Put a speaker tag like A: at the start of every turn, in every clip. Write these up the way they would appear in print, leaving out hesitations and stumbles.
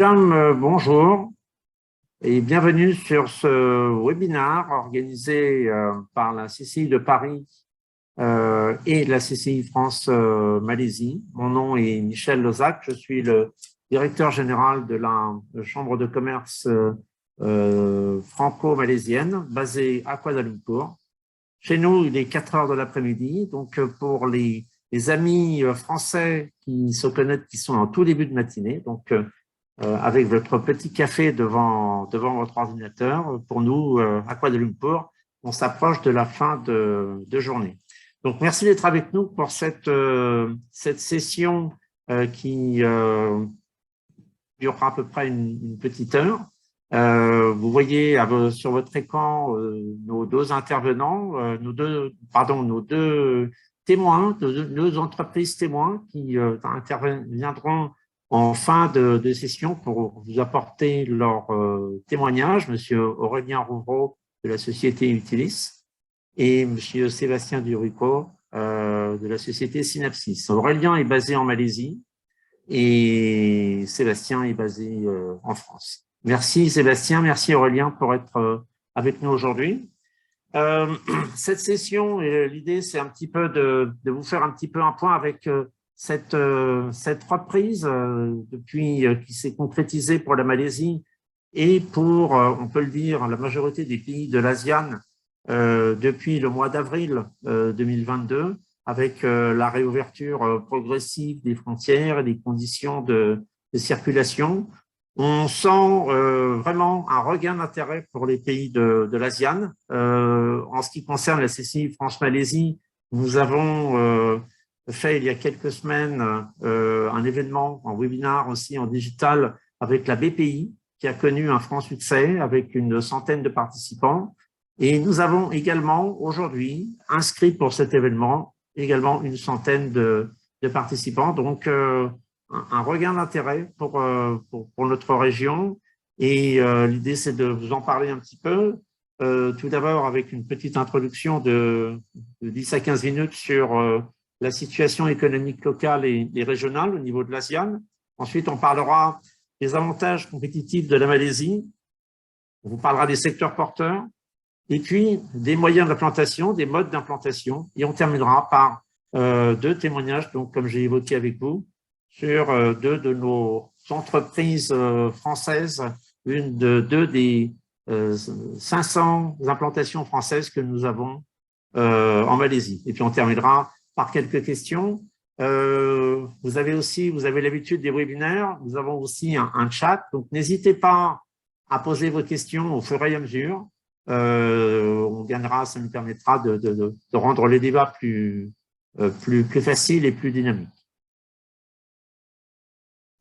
A: Madame, bonjour et bienvenue sur ce webinaire organisé par la CCI de Paris et la CCI France-Malaisie. Mon nom est Michel Lozac, je suis le directeur général de la Chambre de commerce franco-malaisienne basée à Kuala Lumpur. Chez nous, il est 4 heures de l'après-midi, donc pour les amis français qui se connectent, qui sont en tout début de matinée, donc avec votre petit café devant votre ordinateur. Pour nous, à Kuala Lumpur, on s'approche de la fin de journée. Donc, merci d'être avec nous pour cette session qui durera à peu près une petite heure. Vous voyez sur votre écran nos deux intervenants, nos deux témoins, nos deux entreprises témoins qui interviendront en fin de session pour vous apporter leur témoignage, Monsieur Aurélien Rouvreau de la société Utilis et Monsieur Sébastien Durico de la société Synapsis. Aurélien est basé en Malaisie et Sébastien est basé en France. Merci Sébastien, merci Aurélien pour être avec nous aujourd'hui. Cette session, l'idée c'est un petit peu de vous faire un petit peu un point avec cette reprise depuis qui s'est concrétisée pour la Malaisie et pour, on peut le dire, la majorité des pays de l'ASEAN depuis le mois d'avril 2022, avec la réouverture progressive des frontières et des conditions de circulation. On sent vraiment un regain d'intérêt pour les pays de l'ASEAN. En ce qui concerne la CCI France-Malaisie, nous avons fait il y a quelques semaines un événement, un webinaire aussi en digital avec la BPI, qui a connu un franc succès avec une centaine de participants. Et nous avons également aujourd'hui inscrit pour cet événement également une centaine de participants. Donc, un regain d'intérêt pour notre région. Et l'idée, c'est de vous en parler un petit peu. Tout d'abord, avec une petite introduction de 10 à 15 minutes sur la situation économique locale et régionale au niveau de l'ASEAN. Ensuite, on parlera des avantages compétitifs de la Malaisie. On vous parlera des secteurs porteurs et puis des moyens d'implantation, des modes d'implantation. Et on terminera par deux témoignages, donc comme j'ai évoqué avec vous, sur deux de nos entreprises françaises, deux des 500 implantations françaises que nous avons en Malaisie. Et puis on terminera par quelques questions. Vous avez l'habitude des webinaires, nous avons aussi un chat, donc n'hésitez pas à poser vos questions au fur et à mesure. On gagnera, ça nous permettra de rendre les débats plus faciles et plus dynamiques.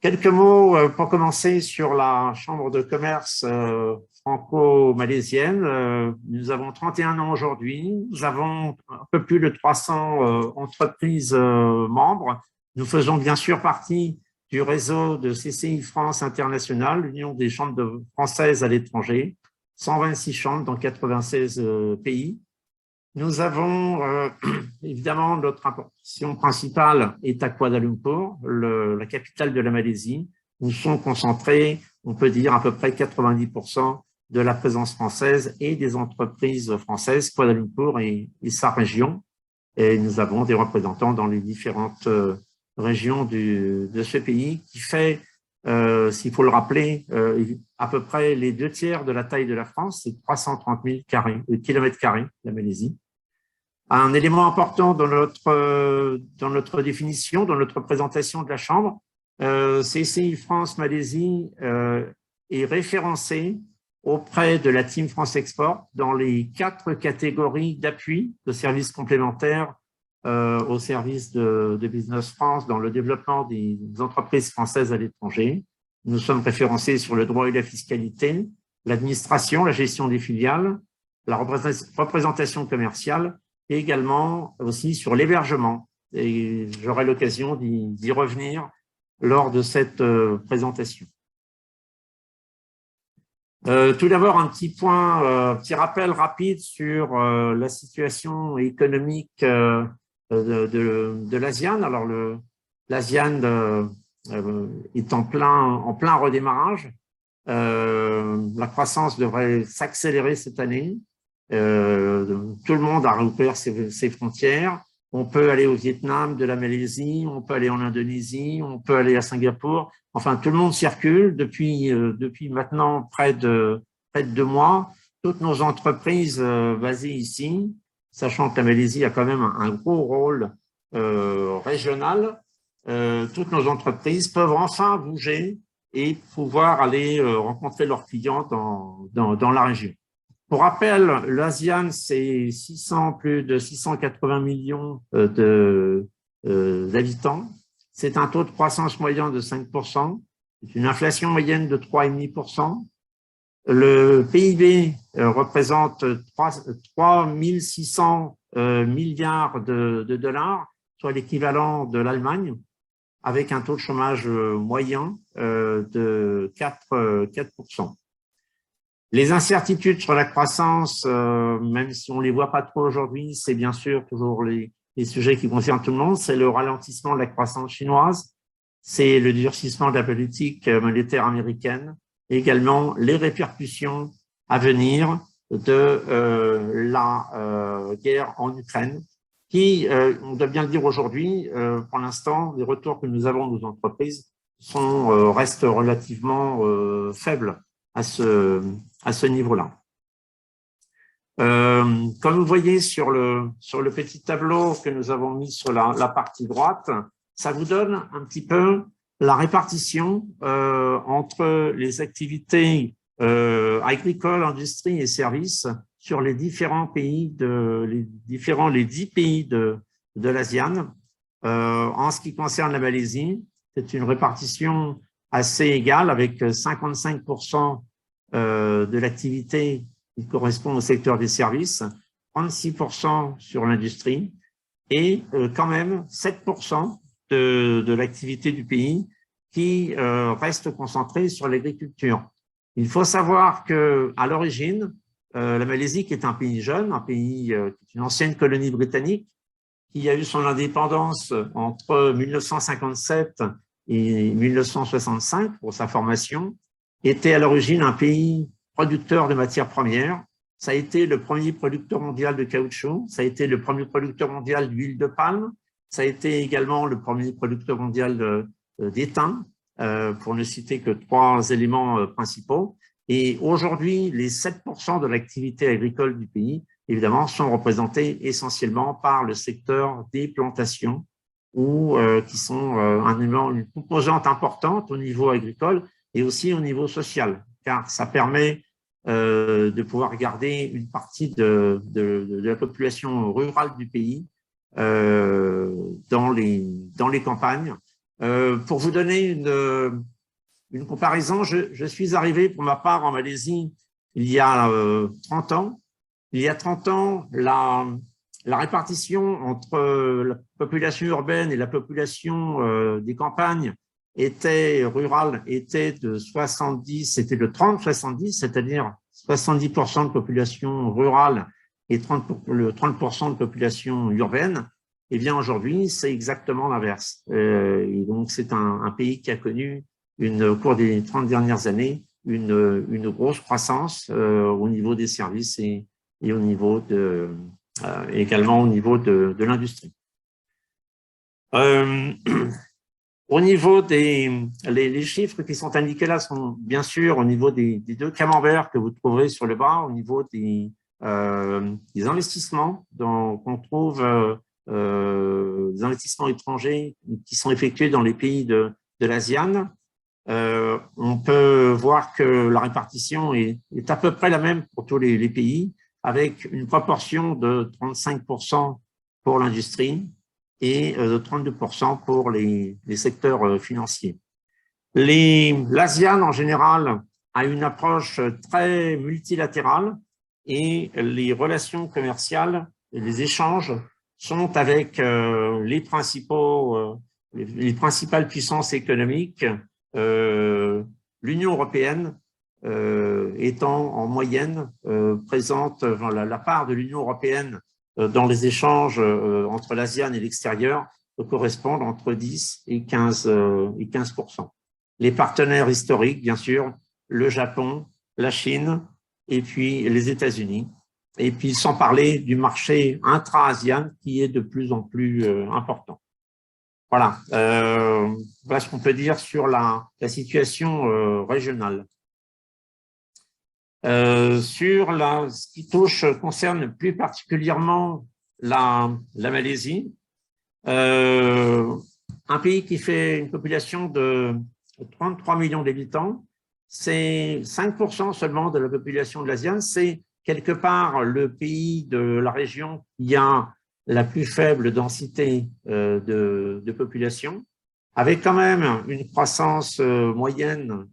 A: Quelques mots pour commencer sur la Chambre de commerce franco-malaisienne. Nous avons 31 ans aujourd'hui. Nous avons un peu plus de 300 entreprises membres. Nous faisons bien sûr partie du réseau de CCI France International, l'Union des chambres françaises à l'étranger, 126 chambres dans 96 pays. Nous avons évidemment notre implantation principale est à Kuala Lumpur, la capitale de la Malaisie, où sont concentrés, on peut dire à peu près 90% de la présence française et des entreprises françaises, Kuala Lumpur et sa région. Et nous avons des représentants dans les différentes régions de ce pays qui fait, s'il faut le rappeler, à peu près les 2/3 de la taille de la France, c'est 330 000 kilomètres carrés, la Malaisie. Un élément important dans notre définition, dans notre présentation de la Chambre, CCI France-Malaisie est référencé auprès de la Team France Export dans les 4 catégories d'appui de services complémentaires au service de Business France dans le développement des entreprises françaises à l'étranger. Nous sommes référencés sur le droit et la fiscalité, l'administration, la gestion des filiales, la représentation commerciale et également aussi sur l'hébergement. Et j'aurai l'occasion d'y revenir lors de cette présentation. Tout d'abord, un petit petit rappel rapide sur la situation économique de l'ASEAN. Alors, l'ASEAN est en plein redémarrage. La croissance devrait s'accélérer cette année. Tout le monde a rouvert ses frontières. On peut aller au Vietnam, de la Malaisie, on peut aller en Indonésie, on peut aller à Singapour. Enfin, tout le monde circule depuis maintenant près de 2 mois. Toutes nos entreprises basées ici, sachant que la Malaisie a quand même un gros rôle régional, toutes nos entreprises peuvent enfin bouger et pouvoir aller rencontrer leurs clients dans la région. Pour rappel, l'ASEAN, c'est plus de 680 millions d'habitants. C'est un taux de croissance moyen de 5%, c'est une inflation moyenne de 3,5%. Le PIB représente 3 600 milliards de dollars, soit l'équivalent de l'Allemagne, avec un taux de chômage moyen de 4%. Les incertitudes sur la croissance, même si on ne les voit pas trop aujourd'hui, c'est bien sûr toujours les sujets qui concernent tout le monde, c'est le ralentissement de la croissance chinoise, c'est le durcissement de la politique monétaire américaine, et également les répercussions à venir de la guerre en Ukraine, qui, on doit bien le dire aujourd'hui, pour l'instant, les retours que nous avons de nos entreprises restent relativement faibles à ce niveau-là. Comme vous voyez sur le petit tableau que nous avons mis sur la partie droite, ça vous donne un petit peu la répartition entre les activités agricoles, industrie et services sur les différents pays les 10 pays de l'ASEAN. En ce qui concerne la Malaisie, c'est une répartition assez égale avec 55% de l'activité qui correspond au secteur des services, 36% sur l'industrie et quand même 7% de l'activité du pays qui reste concentrée sur l'agriculture. Il faut savoir qu'à l'origine, la Malaisie, qui est un pays jeune, un pays qui est une ancienne colonie britannique, qui a eu son indépendance entre 1957 et 1965 pour sa formation, était à l'origine un pays producteur de matières premières. Ça a été le premier producteur mondial de caoutchouc, ça a été le premier producteur mondial d'huile de palme, ça a été également le premier producteur mondial d'étain, pour ne citer que 3 éléments principaux. Et aujourd'hui, les 7% de l'activité agricole du pays, évidemment, sont représentés essentiellement par le secteur des plantations, qui sont une composante importante au niveau agricole et aussi au niveau social, car ça permet de pouvoir garder une partie de la population rurale du pays dans les campagnes. Pour vous donner une comparaison, je suis arrivé pour ma part en Malaisie il y a 30 ans. Il y a 30 ans, la répartition entre la population urbaine et la population des campagnes rurale était de 30-70, c'est-à-dire 70% de population rurale et 30% de population urbaine. Eh bien, aujourd'hui, c'est exactement l'inverse. Et donc, c'est un pays qui a connu, au cours des 30 dernières années, une grosse croissance au niveau des services et au niveau également au niveau de l'industrie. Au niveau les chiffres qui sont indiqués là sont bien sûr au niveau des 2 camemberts que vous trouverez sur le bas, au niveau des investissements qu'on trouve, des investissements étrangers qui sont effectués dans les pays de l'ASEAN. On peut voir que la répartition est à peu près la même pour tous les pays, avec une proportion de 35% pour l'industrie et de 32% pour les secteurs financiers. L'ASEAN, en général, a une approche très multilatérale et les relations commerciales et les échanges sont avec les principales puissances économiques, l'Union européenne étant en moyenne présente, la part de l'Union européenne dans les échanges entre l'ASEAN et l'extérieur correspondent entre 10 et 15%. Les partenaires historiques, bien sûr, le Japon, la Chine et puis les États-Unis. Et puis, sans parler du marché intra-asian qui est de plus en plus important. Voilà, voilà ce qu'on peut dire sur la situation régionale. Sur ce qui concerne plus particulièrement la Malaisie, un pays qui fait une population de 33 millions d'habitants, c'est 5% seulement de la population de l'ASEAN, c'est quelque part le pays de la région qui a la plus faible densité de population, avec quand même une croissance moyenne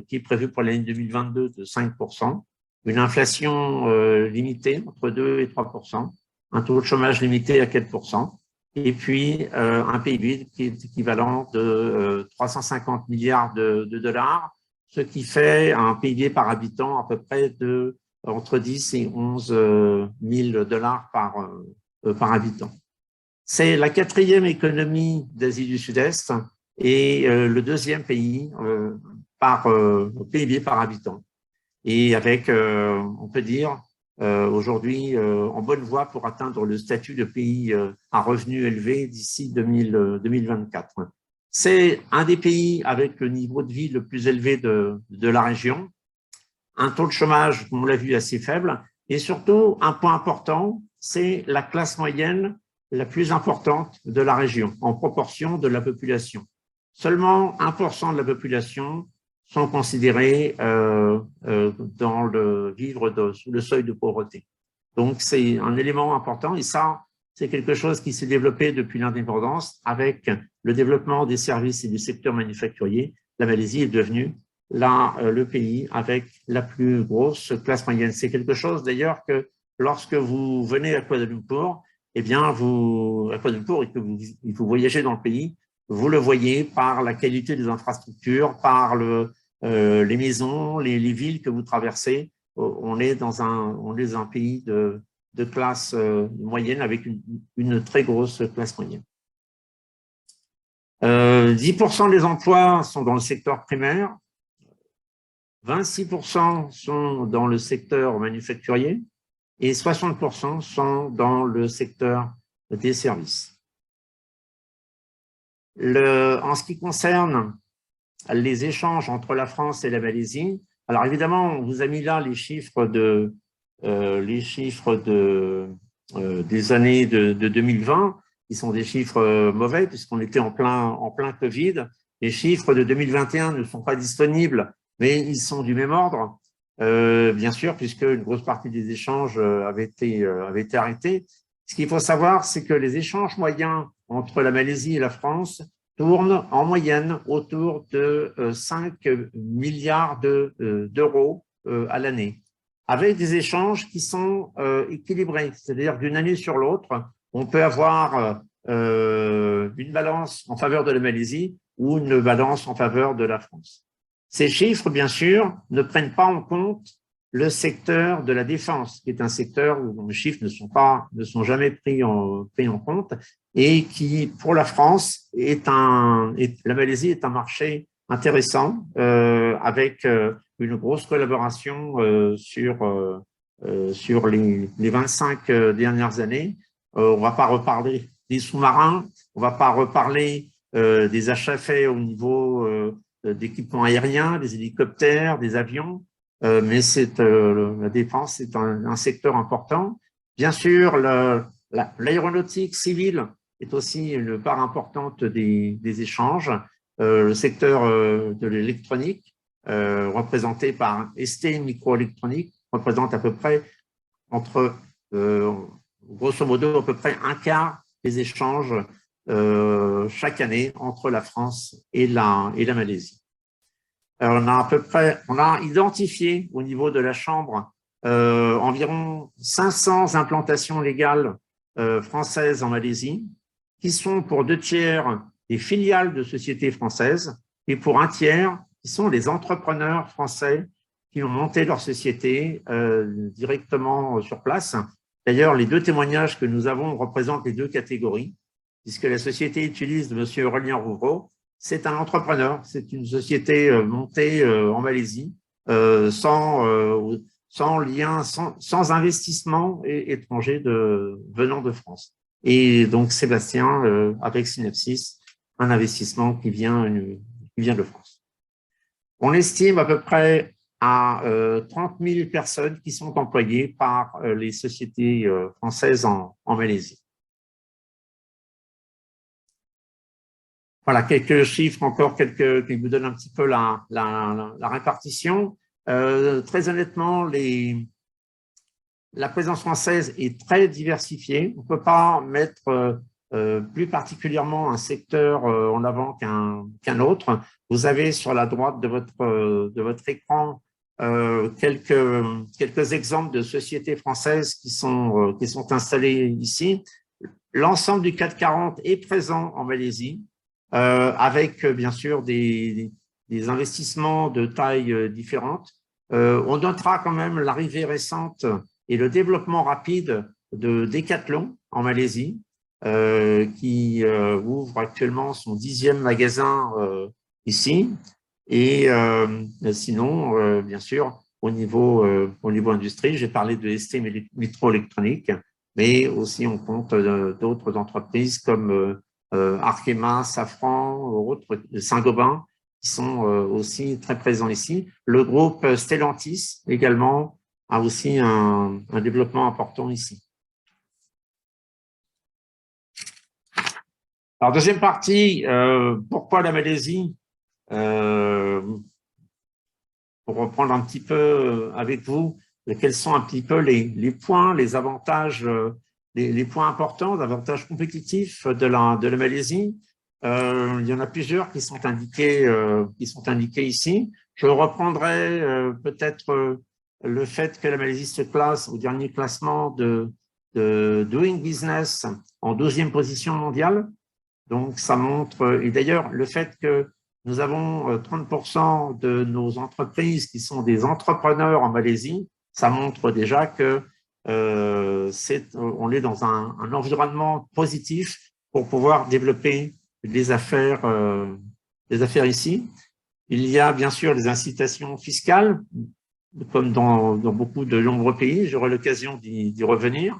A: qui est prévue pour l'année 2022 de 5%, une inflation limitée entre 2 et 3%, un taux de chômage limité à 4%, et puis un PIB qui est équivalent de 350 milliards de dollars, ce qui fait un PIB par habitant à peu près de entre 10 et 11 000 dollars par habitant. C'est la 4e économie d'Asie du Sud-Est et le 2e pays par PIB par habitant. Et avec, on peut dire, aujourd'hui en bonne voie pour atteindre le statut de pays à revenus élevés d'ici 2024. C'est un des pays avec le niveau de vie le plus élevé de la région, un taux de chômage, comme on l'a vu, assez faible, et surtout, un point important, c'est la classe moyenne la plus importante de la région, en proportion de la population. Seulement 1% de la population sont considérés sous le seuil de pauvreté. Donc, c'est un élément important, et ça, c'est quelque chose qui s'est développé depuis l'indépendance avec le développement des services et du secteur manufacturier. La Malaisie est devenue le pays avec la plus grosse classe moyenne. C'est quelque chose d'ailleurs que lorsque vous venez à Kuala Lumpur, eh bien, à Kuala Lumpur et que vous voyagez dans le pays, vous le voyez par la qualité des infrastructures, par les maisons, les villes que vous traversez. On est dans un pays de classe moyenne avec une très grosse classe moyenne. 10% des emplois sont dans le secteur primaire, 26% sont dans le secteur manufacturier et 60% sont dans le secteur des services. En ce qui concerne les échanges entre la France et la Malaisie, alors évidemment, on vous a mis là les chiffres des années de 2020, qui sont des chiffres mauvais puisqu'on était en plein Covid. Les chiffres de 2021 ne sont pas disponibles, mais ils sont du même ordre, bien sûr, puisque une grosse partie des échanges avaient été arrêtés. Ce qu'il faut savoir, c'est que les échanges moyens entre la Malaisie et la France tournent en moyenne autour de 5 milliards d'euros à l'année, avec des échanges qui sont équilibrés, c'est-à-dire d'une année sur l'autre, on peut avoir une balance en faveur de la Malaisie ou une balance en faveur de la France. Ces chiffres, bien sûr, ne prennent pas en compte le secteur de la défense, qui est un secteur où les chiffres ne sont jamais pris en compte et qui, pour la France, la Malaisie est un marché intéressant avec une grosse collaboration sur les 25 dernières années. On ne va pas reparler des sous-marins, on ne va pas reparler des achats faits au niveau d'équipements aériens, des hélicoptères, des avions, mais la défense est un secteur important. Bien sûr, l'aéronautique civile est aussi une part importante des échanges. Le secteur de l'électronique, représenté par ST Microélectronique, représente à peu près grosso modo, à peu près un quart des échanges chaque année entre la France et la Malaisie. On a identifié au niveau de la Chambre environ 500 implantations légales françaises en Malaisie, qui sont pour 2/3 des filiales de sociétés françaises et pour 1/3 qui sont les entrepreneurs français qui ont monté leur société directement sur place. D'ailleurs, les deux témoignages que nous avons représentent les deux catégories. puisque la société utilise de M. Aurélien Rouvreau. C'est un entrepreneur, c'est une société montée en Malaisie, sans lien, sans investissement étranger venant de France. Et donc, Sébastien, avec Synapsis, un investissement qui vient de France. On estime à peu près à 30 000 personnes qui sont employées par les sociétés françaises en Malaisie. Voilà, quelques chiffres encore, qui vous donnent un petit peu la répartition. Très honnêtement, la présence française est très diversifiée. On ne peut pas mettre plus particulièrement un secteur en avant qu'un autre. Vous avez sur la droite de votre écran quelques exemples de sociétés françaises qui sont installées ici. L'ensemble du CAC 40 est présent en Malaisie, avec bien sûr des investissements de taille différentes. On notera quand même l'arrivée récente et le développement rapide de Decathlon en Malaisie, qui ouvre actuellement son 10e magasin ici. Et sinon, bien sûr, au niveau industrie, j'ai parlé de ST Microélectronique, mais aussi on compte d'autres entreprises comme Arkema, Safran, Saint-Gobain, qui sont aussi très présents ici. Le groupe Stellantis également a aussi un développement important ici. Alors, deuxième partie, pourquoi la Malaisie? Pour reprendre un petit peu avec vous, quels sont un petit peu les points, les avantages, les points importants, les avantages compétitifs de la Malaisie. Il y en a plusieurs qui sont indiqués ici. Je reprendrai peut-être le fait que la Malaisie se classe au dernier classement de Doing Business en 12e position mondiale. Donc, ça montre, et d'ailleurs, le fait que nous avons 30% de nos entreprises qui sont des entrepreneurs en Malaisie, ça montre déjà que on est dans un environnement positif pour pouvoir développer des affaires ici. Il y a bien sûr les incitations fiscales, comme dans beaucoup de nombreux pays, j'aurai l'occasion d'y revenir.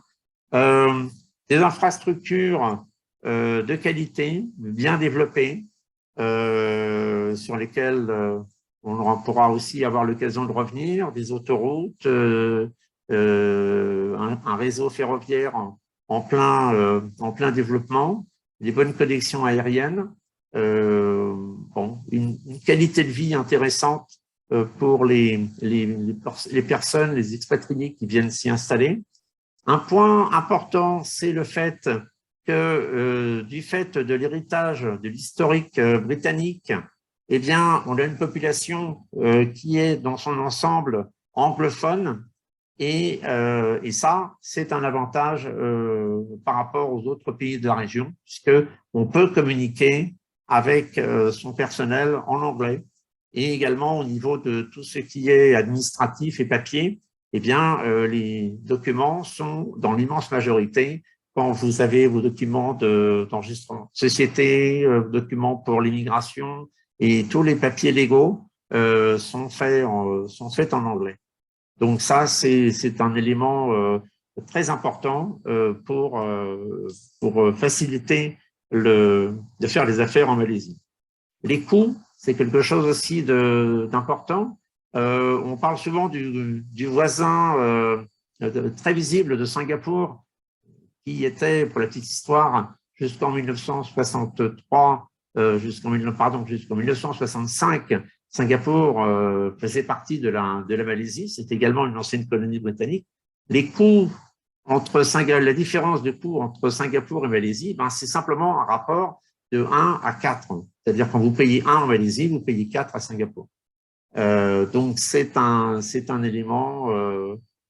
A: Des infrastructures de qualité, bien développées, sur lesquelles on pourra aussi avoir l'occasion de revenir, des autoroutes, un réseau ferroviaire en plein développement, des bonnes connexions aériennes, une qualité de vie intéressante pour les personnes, les expatriés qui viennent s'y installer. Un point important, c'est le fait que du fait de l'héritage de l'historique britannique, eh bien, on a une population qui est dans son ensemble anglophone et ça, c'est un avantage par rapport aux autres pays de la région, puisqu'on peut communiquer avec son personnel en anglais et également au niveau de tout ce qui est administratif et papier, eh bien, les documents sont dans l'immense majorité. Quand vous avez vos documents d'enregistrement de société, documents pour l'immigration et tous les papiers légaux sont faits en anglais. Donc ça, c'est un élément très important pour faciliter de faire les affaires en Malaisie. Les coûts, c'est quelque chose aussi d'important. On parle souvent du voisin très visible de Singapour, qui était, pour la petite histoire, jusqu'en 1963, jusqu'en 1965, Singapour faisait partie de la Malaisie. C'est également une ancienne colonie britannique. Les coûts la différence de coûts entre Singapour et Malaisie, c'est simplement un rapport de 1 à 4. C'est-à-dire quand vous payez 1 en Malaisie, vous payez 4 à Singapour. Donc, c'est un élément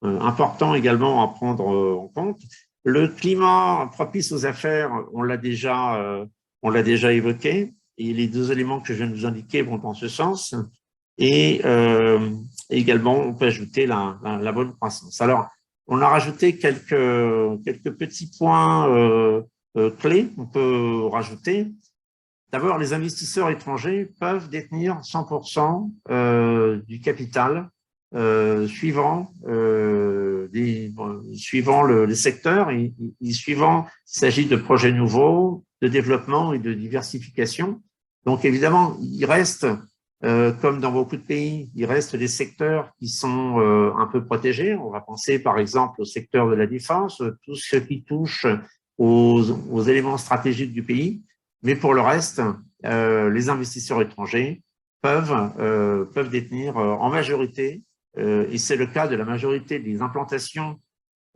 A: important également à prendre en compte. Le climat propice aux affaires, on l'a déjà évoqué, et les deux éléments que je viens de vous indiquer vont dans ce sens. Et également, on peut ajouter la bonne croissance. Alors, on a rajouté quelques petits points clés qu'on peut rajouter. D'abord, les investisseurs étrangers peuvent détenir 100% du capital suivant les secteurs et suivant s'il s'agit de projets nouveaux, de développement et de diversification. Donc, évidemment, il reste, comme dans beaucoup de pays, il reste des secteurs qui sont un peu protégés. On va penser, par exemple, au secteur de la défense, tout ce qui touche aux éléments stratégiques du pays. Mais pour le reste, les investisseurs étrangers peuvent détenir en majorité, et c'est le cas de la majorité des implantations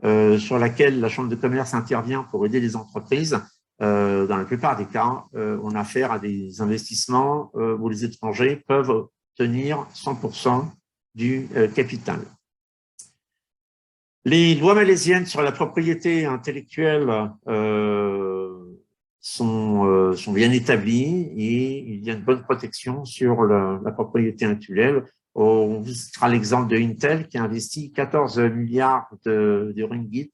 A: sur laquelle la Chambre de commerce intervient pour aider les entreprises. Dans la plupart des cas, on a affaire à des investissements où les étrangers peuvent obtenir 100% du capital. Les lois malaisiennes sur la propriété intellectuelle sont bien établies et il y a une bonne protection sur la propriété intellectuelle. On vous citera l'exemple de Intel qui a investi 14 milliards de ringgit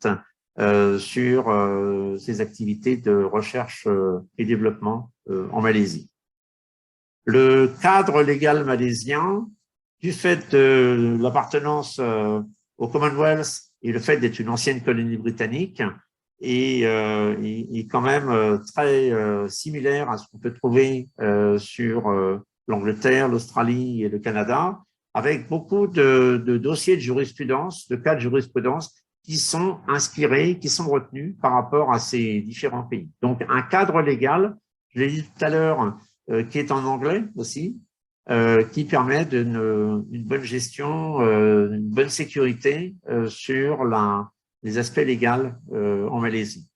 A: sur ses activités de recherche et développement en Malaisie. Le cadre légal malaisien, du fait de l'appartenance au Commonwealth et le fait d'être une ancienne colonie britannique, est quand même très similaire à ce qu'on peut trouver sur l'Angleterre, l'Australie et le Canada, avec beaucoup de dossiers de jurisprudence, de cas de jurisprudence qui sont inspirés, qui sont retenus par rapport à ces différents pays. Donc, un cadre légal, je l'ai dit tout à l'heure, qui est en anglais aussi, qui permet une bonne gestion, une bonne sécurité sur les aspects légaux en Malaisie.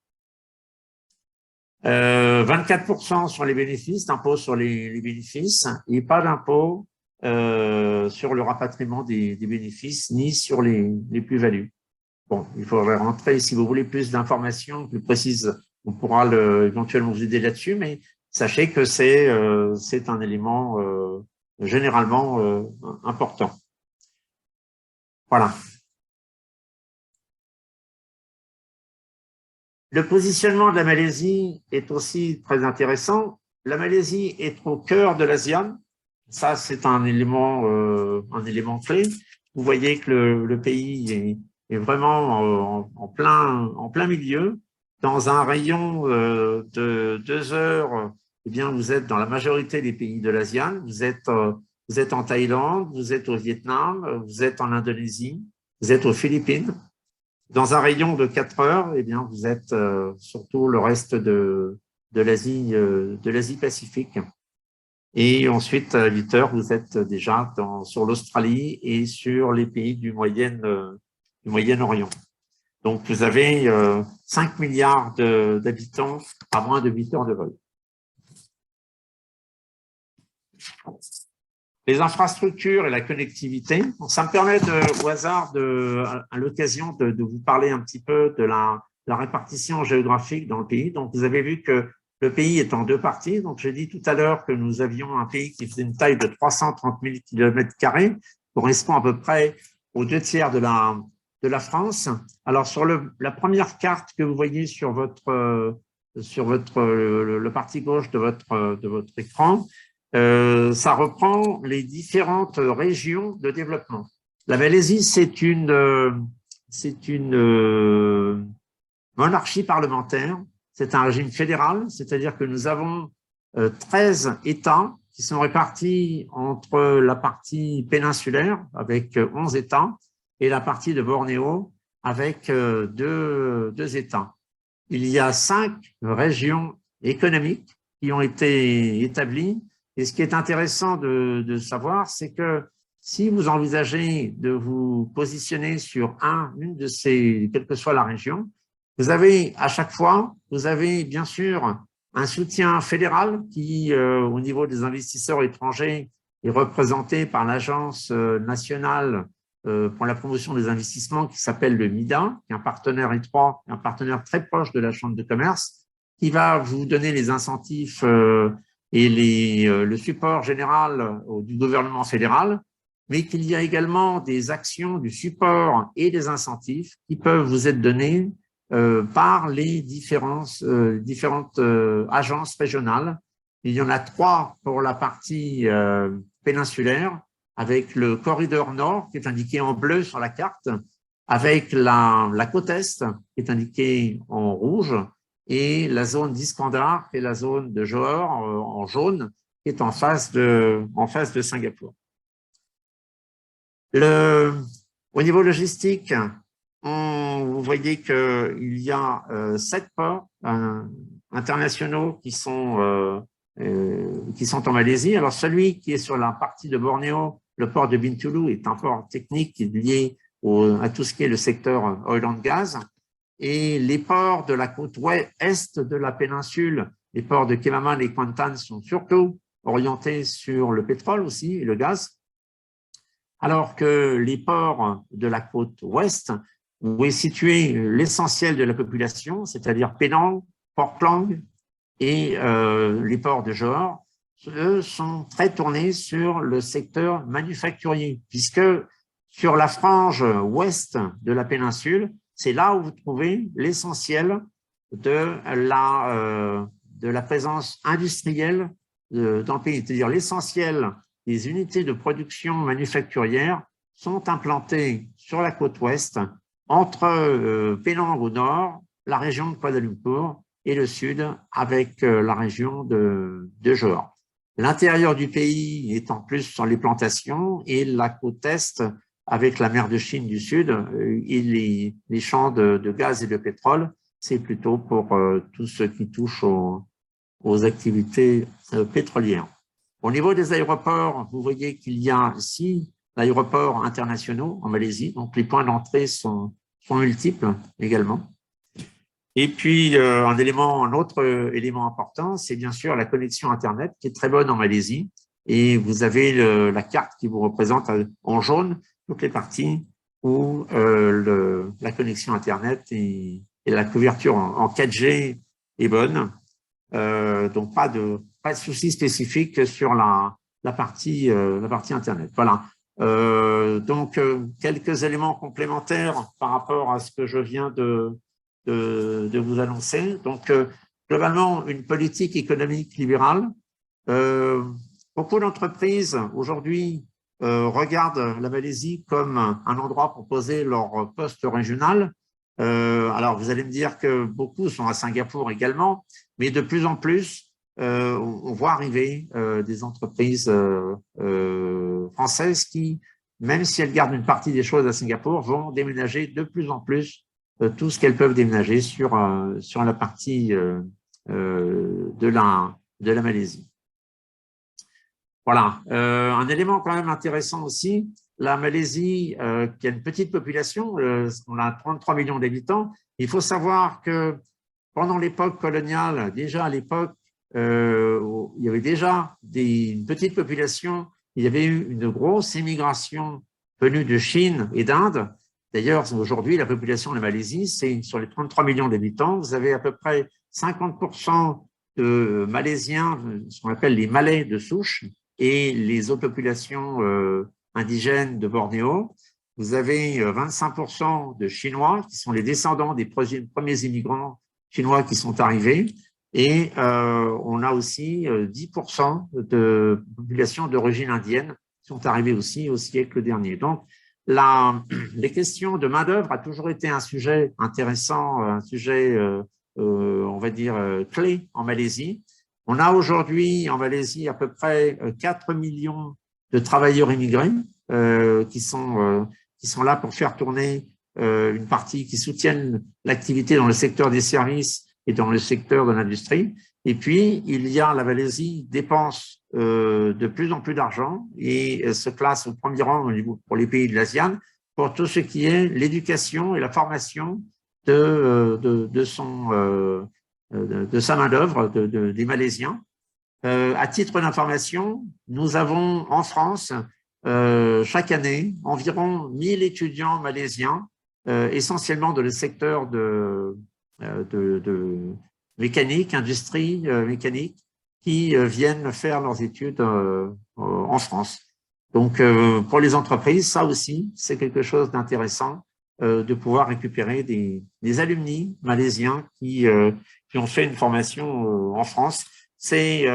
A: 24% sur les bénéfices, d'impôt sur les bénéfices, et pas d'impôt sur le rapatriement des bénéfices, ni sur les plus-values. Bon, il faudrait rentrer, si vous voulez plus d'informations plus précises, on pourra éventuellement vous aider là-dessus, mais sachez que c'est un élément généralement important. Voilà. Le positionnement de la Malaisie est aussi très intéressant. La Malaisie est au cœur de l'ASEAN. Ça, c'est un élément clé. Vous voyez que le pays est vraiment en plein milieu. Dans un rayon de 2 heures, eh bien, vous êtes dans la majorité des pays de l'ASEAN. Vous êtes en Thaïlande, vous êtes au Vietnam, vous êtes en Indonésie, vous êtes aux Philippines. Dans un rayon de 4 heures, eh bien, vous êtes surtout le reste de l'Asie Pacifique. Et ensuite, à 8 heures, vous êtes déjà sur l'Australie et sur les pays du Moyen-Orient. Donc, vous avez 5 milliards d'habitants à moins de 8 heures de vol. Les infrastructures et la connectivité. Donc, ça me permet au hasard, à l'occasion de vous parler un petit peu de la répartition géographique dans le pays. Donc, vous avez vu que le pays est en 2 parties. Donc, j'ai dit tout à l'heure que nous avions un pays qui faisait une taille de 330 000 km², correspond à peu près aux 2/3 de la France. Alors, sur la première carte que vous voyez sur le partie gauche de votre écran, ça reprend les différentes régions de développement. La Malaisie, c'est une monarchie parlementaire, c'est un régime fédéral, c'est-à-dire que nous avons 13 États qui sont répartis entre la partie péninsulaire avec 11 États et la partie de Bornéo avec deux États. Il y a 5 régions économiques qui ont été établies. Et ce qui est intéressant de savoir, c'est que si vous envisagez de vous positionner sur une de ces, quelle que soit la région, vous avez à chaque fois, vous avez bien sûr un soutien fédéral qui, au niveau des investisseurs étrangers, est représenté par l'Agence nationale pour la promotion des investissements qui s'appelle le MIDA, qui est un partenaire étroit, un partenaire très proche de la Chambre de commerce, qui va vous donner les incentives et le support général du gouvernement fédéral, mais qu'il y a également des actions du support et des incentives qui peuvent vous être donnés par les différentes agences régionales. Il y en a 3 pour la partie péninsulaire, avec le corridor nord qui est indiqué en bleu sur la carte, avec la côte est qui est indiquée en rouge, et la zone d'Iskandar et la zone de Johor en jaune, qui est en face de Singapour. Au niveau logistique, vous voyez qu'il y a 7 ports internationaux qui sont en Malaisie. Alors, celui qui est sur la partie de Bornéo, le port de Bintulu, est un port technique lié à tout ce qui est le secteur oil and gas. Et les ports de la côte est de la péninsule, les ports de Kemaman et Kuantan, sont surtout orientés sur le pétrole aussi et le gaz, alors que les ports de la côte ouest, où est situé l'essentiel de la population, c'est-à-dire Penang, Port Klang et les ports de Johor, eux sont très tournés sur le secteur manufacturier, puisque sur la frange ouest de la péninsule, c'est là où vous trouvez l'essentiel de la présence industrielle dans le pays. C'est-à-dire l'essentiel des unités de production manufacturière sont implantées sur la côte ouest, entre Penang au nord, la région de Kuala Lumpur, et le sud avec la région de Johor. L'intérieur du pays est en plus sur les plantations, et la côte est avec la mer de Chine du Sud et les champs de gaz et de pétrole, c'est plutôt pour tout ce qui touche aux activités pétrolières. Au niveau des aéroports, vous voyez qu'il y a 6 aéroports internationaux en Malaisie, donc les points d'entrée sont multiples également. Et puis, un autre élément important, c'est bien sûr la connexion Internet qui est très bonne en Malaisie. Et vous avez la carte qui vous représente en jaune toutes les parties où la connexion Internet et la couverture en 4G est bonne. Donc, pas de souci spécifique sur la partie Internet. Voilà. Donc, quelques éléments complémentaires par rapport à ce que je viens de vous annoncer. Donc, globalement, une politique économique libérale. Beaucoup d'entreprises aujourd'hui regardent la Malaisie comme un endroit pour poser leur poste régional. Alors, vous allez me dire que beaucoup sont à Singapour également, mais de plus en plus, on voit arriver des entreprises françaises qui, même si elles gardent une partie des choses à Singapour, vont déménager de plus en plus tout ce qu'elles peuvent déménager sur la partie de la Malaisie. Voilà. Un élément quand même intéressant aussi, la Malaisie, qui a une petite population, on a 33 millions d'habitants. Il faut savoir que pendant l'époque coloniale, déjà à l'époque, il y avait déjà une petite population, il y avait eu une grosse immigration venue de Chine et d'Inde. D'ailleurs, aujourd'hui, la population de la Malaisie, c'est sur les 33 millions d'habitants, vous avez à peu près 50% de Malaisiens, ce qu'on appelle les Malais de souche, et les autres populations indigènes de Bornéo. Vous avez 25% de Chinois, qui sont les descendants des premiers immigrants chinois qui sont arrivés, et on a aussi 10% de population d'origine indienne qui sont arrivées aussi au siècle dernier. Donc, les questions de main-d'œuvre a toujours été un sujet intéressant, un sujet, on va dire, clé en Malaisie. On a aujourd'hui en Malaisie à peu près 4 millions de travailleurs immigrés qui sont là pour faire tourner une partie, qui soutiennent l'activité dans le secteur des services et dans le secteur de l'industrie. Et puis, la Malaisie dépense de plus en plus d'argent et se classe au premier rang pour les pays de l'ASEAN pour tout ce qui est l'éducation et la formation de sa main-d'œuvre, des Malaisiens. À titre d'information, nous avons en France, chaque année, environ 1000 étudiants malaisiens, essentiellement dans le secteur de mécanique, industrie mécanique, qui viennent faire leurs études en France. Donc, pour les entreprises, ça aussi, c'est quelque chose d'intéressant de pouvoir récupérer des alumni malaisiens qui ont fait une formation en France. C'est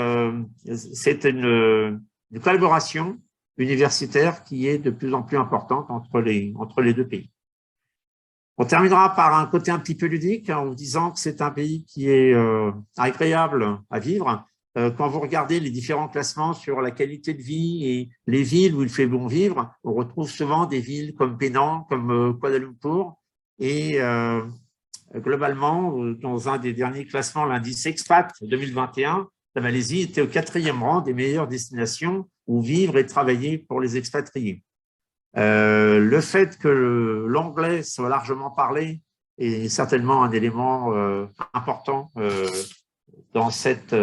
A: une collaboration universitaire qui est de plus en plus importante entre les deux pays. On terminera par un côté un petit peu ludique en vous disant que c'est un pays qui est agréable à vivre. Quand vous regardez les différents classements sur la qualité de vie et les villes où il fait bon vivre, on retrouve souvent des villes comme Penang, comme Kuala Lumpur. Et globalement, dans un des derniers classements, l'indice Expat 2021, la Malaisie était au 4e rang des meilleures destinations où vivre et travailler pour les expatriés. Le fait que l'anglais soit largement parlé est certainement un élément important dans cette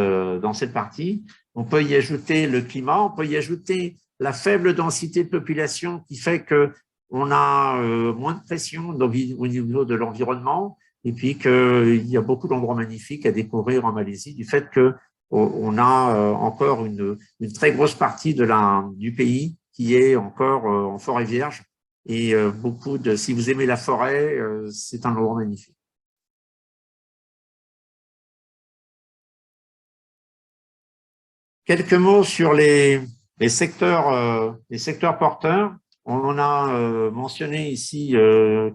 A: partie. On peut y ajouter le climat, on peut y ajouter la faible densité de population qui fait qu'on a moins de pression au niveau de l'environnement et puis qu'il y a beaucoup d'endroits magnifiques à découvrir en Malaisie du fait qu'on a encore une très grosse partie du pays qui est encore en forêt vierge et si vous aimez la forêt, c'est un endroit magnifique. Quelques mots sur les secteurs porteurs. On en a mentionné ici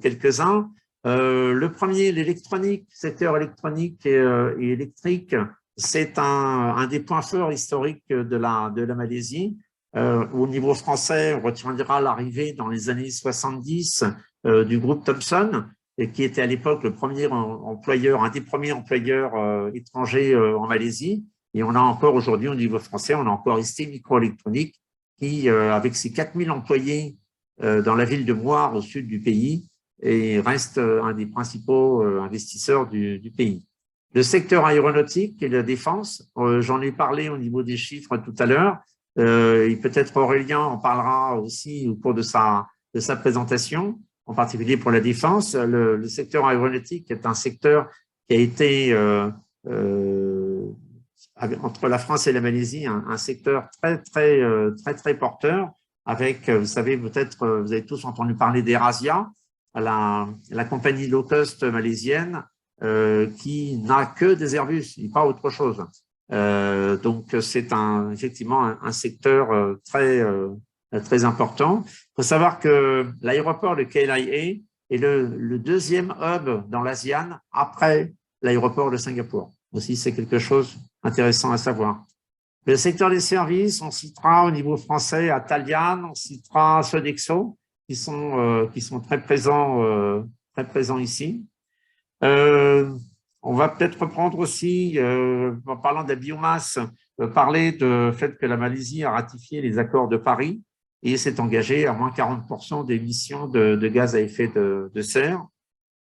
A: quelques-uns. Le premier, l'électronique, secteur électronique et électrique, c'est un des points forts historiques de la Malaisie. Au niveau français, on retiendra l'arrivée dans les années 70 du groupe Thomson, et qui était à l'époque le premier employeur, un des premiers employeurs étrangers en Malaisie. Et on a encore aujourd'hui, au niveau français, on a encore ST Microélectronique qui, avec ses 4000 employés dans la ville de Muar, au sud du pays, et reste un des principaux investisseurs du pays. Le secteur aéronautique et la défense, j'en ai parlé au niveau des chiffres tout à l'heure, et peut-être Aurélien en parlera aussi au cours de sa présentation, en particulier pour la défense. Le secteur aéronautique est un secteur qui a été entre la France et la Malaisie, un secteur très porteur, avec, vous savez, peut-être, vous avez tous entendu parler d'Eurasia, la compagnie low cost malaisienne qui n'a que des Airbus et pas autre chose. Donc, c'est effectivement un secteur très important. Il faut savoir que l'aéroport de KLIA est le deuxième hub dans l'ASEAN après l'aéroport de Singapour. Aussi, c'est quelque chose d'intéressant à savoir. Le secteur des services, on citera au niveau français Atalian, on citera Sodexo, qui sont très présents ici. On va peut-être reprendre aussi, en parlant de la biomasse, parler du fait que la Malaisie a ratifié les accords de Paris et s'est engagée à moins 40% d'émissions de gaz à effet de serre.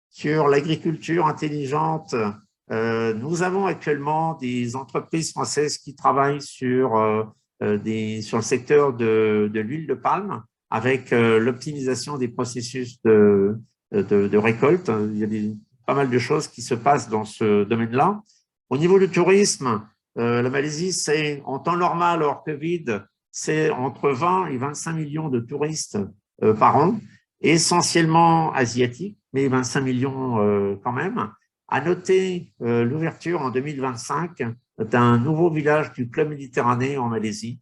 A: Sur l'agriculture intelligente, nous avons actuellement des entreprises françaises qui travaillent sur le secteur de l'huile de palme avec l'optimisation des processus de récolte. Il y a pas mal de choses qui se passent dans ce domaine-là. Au niveau du tourisme, la Malaisie, c'est en temps normal, hors Covid, c'est entre 20 et 25 millions de touristes par an, essentiellement asiatiques, mais 25 millions quand même. À noter l'ouverture en 2025 d'un nouveau village du Club Méditerranée en Malaisie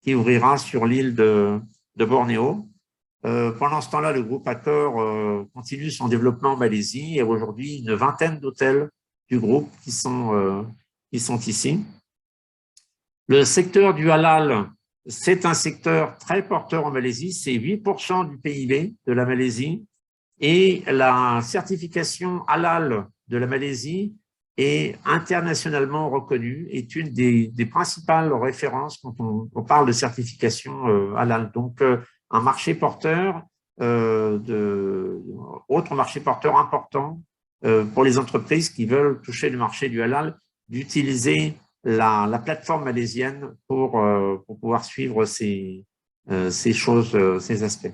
A: qui ouvrira sur l'île de Bornéo. Pendant ce temps-là, le groupe Accor continue son développement en Malaisie et aujourd'hui une vingtaine d'hôtels du groupe qui sont ici. Le secteur du halal, c'est un secteur très porteur en Malaisie, c'est 8% du PIB de la Malaisie et la certification halal de la Malaisie est internationalement reconnue, est une des principales références quand on parle de certification halal. Donc, un marché porteur, autre marché porteur important pour les entreprises qui veulent toucher le marché du halal, d'utiliser la plateforme malaisienne pour pouvoir suivre ces choses, ces aspects.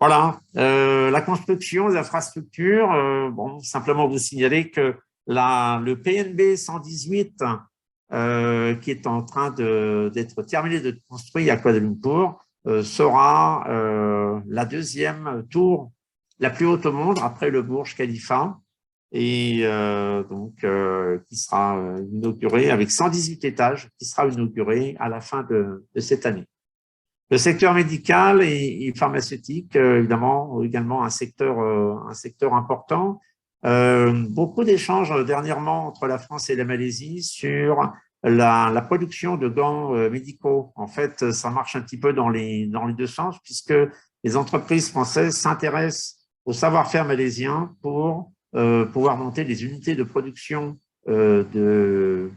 A: Voilà, la construction, les infrastructures, bon, simplement vous signaler que le PNB 118, qui est en train d'être terminé de construire à Kuala Lumpur, sera la deuxième tour la plus haute au monde après le Burj Khalifa, et qui sera inaugurée avec 118 étages, qui sera inaugurée à la fin de cette année. Le secteur médical et pharmaceutique, évidemment, également un secteur important. Beaucoup d'échanges dernièrement entre la France et la Malaisie sur la production de gants médicaux. En fait, ça marche un petit peu dans les deux sens, puisque les entreprises françaises s'intéressent au savoir-faire malaisien pour pouvoir monter des unités de production de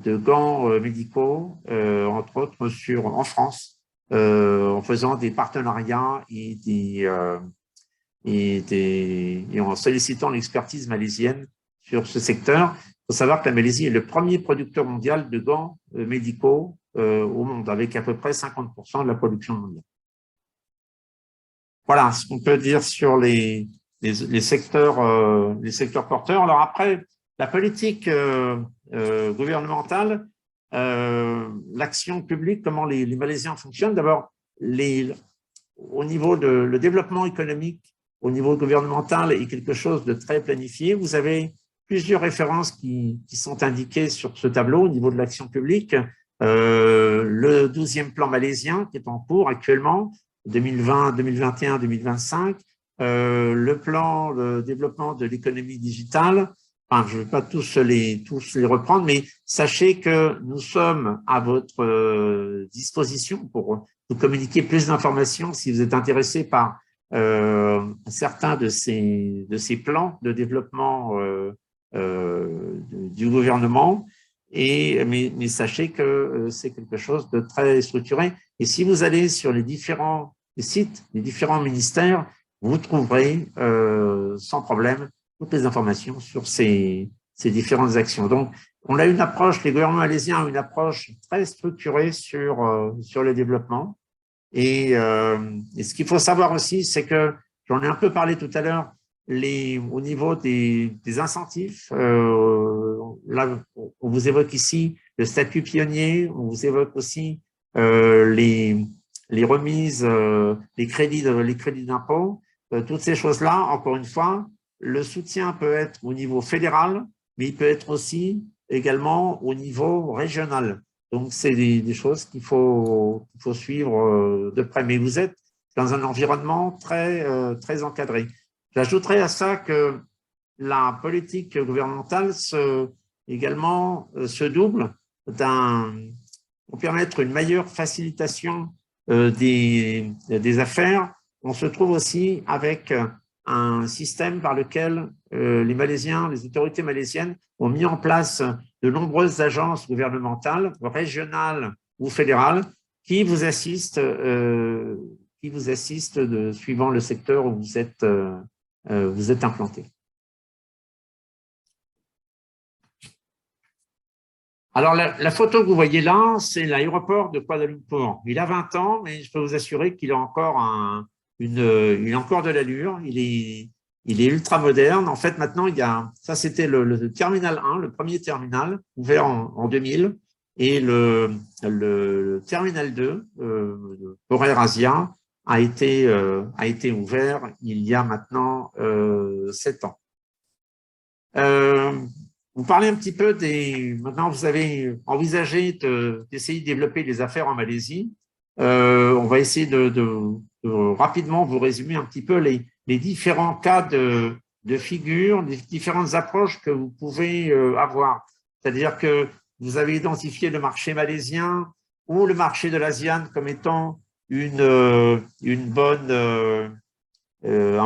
A: gants médicaux, entre autres en France, en faisant des partenariats et en sollicitant l'expertise malaisienne sur ce secteur. Il faut savoir que la Malaisie est le premier producteur mondial de gants médicaux au monde, avec à peu près 50% de la production mondiale. Voilà ce qu'on peut dire sur les secteurs porteurs. Alors après, la politique gouvernementale, l'action publique, comment les Malaisiens fonctionnent. D'abord, au niveau de le développement économique, au niveau gouvernemental, est quelque chose de très planifié. Vous avez plusieurs références qui sont indiquées sur ce tableau au niveau de l'action publique. Le 12e plan malaisien qui est en cours actuellement, 2020, 2021, 2025. Le plan de développement de l'économie digitale. Enfin, je ne vais pas tous les reprendre, mais sachez que nous sommes à votre disposition pour vous communiquer plus d'informations si vous êtes intéressé par certains de ces plans de développement du gouvernement. Mais sachez que c'est quelque chose de très structuré. Et si vous allez sur les différents sites, les différents ministères, vous trouverez sans problème toutes les informations sur ces différentes actions. Donc, on a une approche, les gouvernements malaisiens ont une approche très structurée sur le développement. Et ce qu'il faut savoir aussi, c'est que, j'en ai un peu parlé tout à l'heure, au niveau des incentives, là, on vous évoque ici le statut pionnier, on vous évoque aussi les remises, les crédits d'impôt, toutes ces choses-là, encore une fois, le soutien peut être au niveau fédéral, mais il peut être aussi également au niveau régional. Donc, c'est des choses qu'il faut suivre de près. Mais vous êtes dans un environnement très encadré. J'ajouterais à ça que la politique gouvernementale également se double pour permettre une meilleure facilitation des affaires. On se trouve aussi avec un système par lequel les autorités malaisiennes ont mis en place de nombreuses agences gouvernementales, régionales ou fédérales, qui vous assistent suivant le secteur où vous êtes implanté. Alors, la photo que vous voyez là, c'est l'aéroport de Kuala Lumpur. Il a 20 ans, mais je peux vous assurer qu'il a encore il a encore de l'allure. Il est ultra moderne. En fait, maintenant, ça c'était le terminal 1, le premier terminal, ouvert en 2000. Et le terminal 2, pour AirAsia, a été ouvert il y a maintenant 7 ans. Vous parlez un petit peu maintenant vous avez envisagé d'essayer de développer des affaires en Malaisie. On va essayer de rapidement vous résumer un petit peu les différents cas de figure, les différentes approches que vous pouvez avoir. C'est-à-dire que vous avez identifié le marché malaisien ou le marché de l'ASEAN comme étant un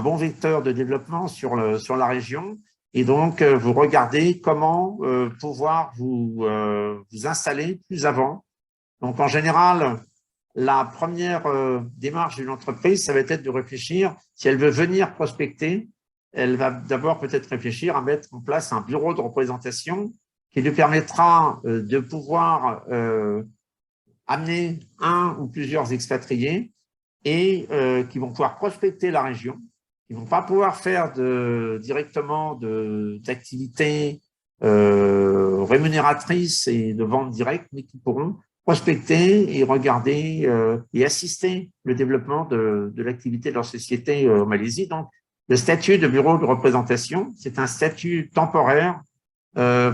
A: bon vecteur de développement sur la région. Et donc, vous regardez comment pouvoir vous installer plus avant. Donc, en général, la première démarche d'une entreprise, ça va être de réfléchir, si elle veut venir prospecter, elle va d'abord peut-être réfléchir à mettre en place un bureau de représentation qui lui permettra de pouvoir amener un ou plusieurs expatriés et qui vont pouvoir prospecter la région. Ils ne vont pas pouvoir faire directement d'activités rémunératrices et de vente directe, mais qui pourront prospecter et regarder et assister le développement de l'activité de leur société en Malaisie. Donc, Le statut de bureau de représentation, c'est un statut temporaire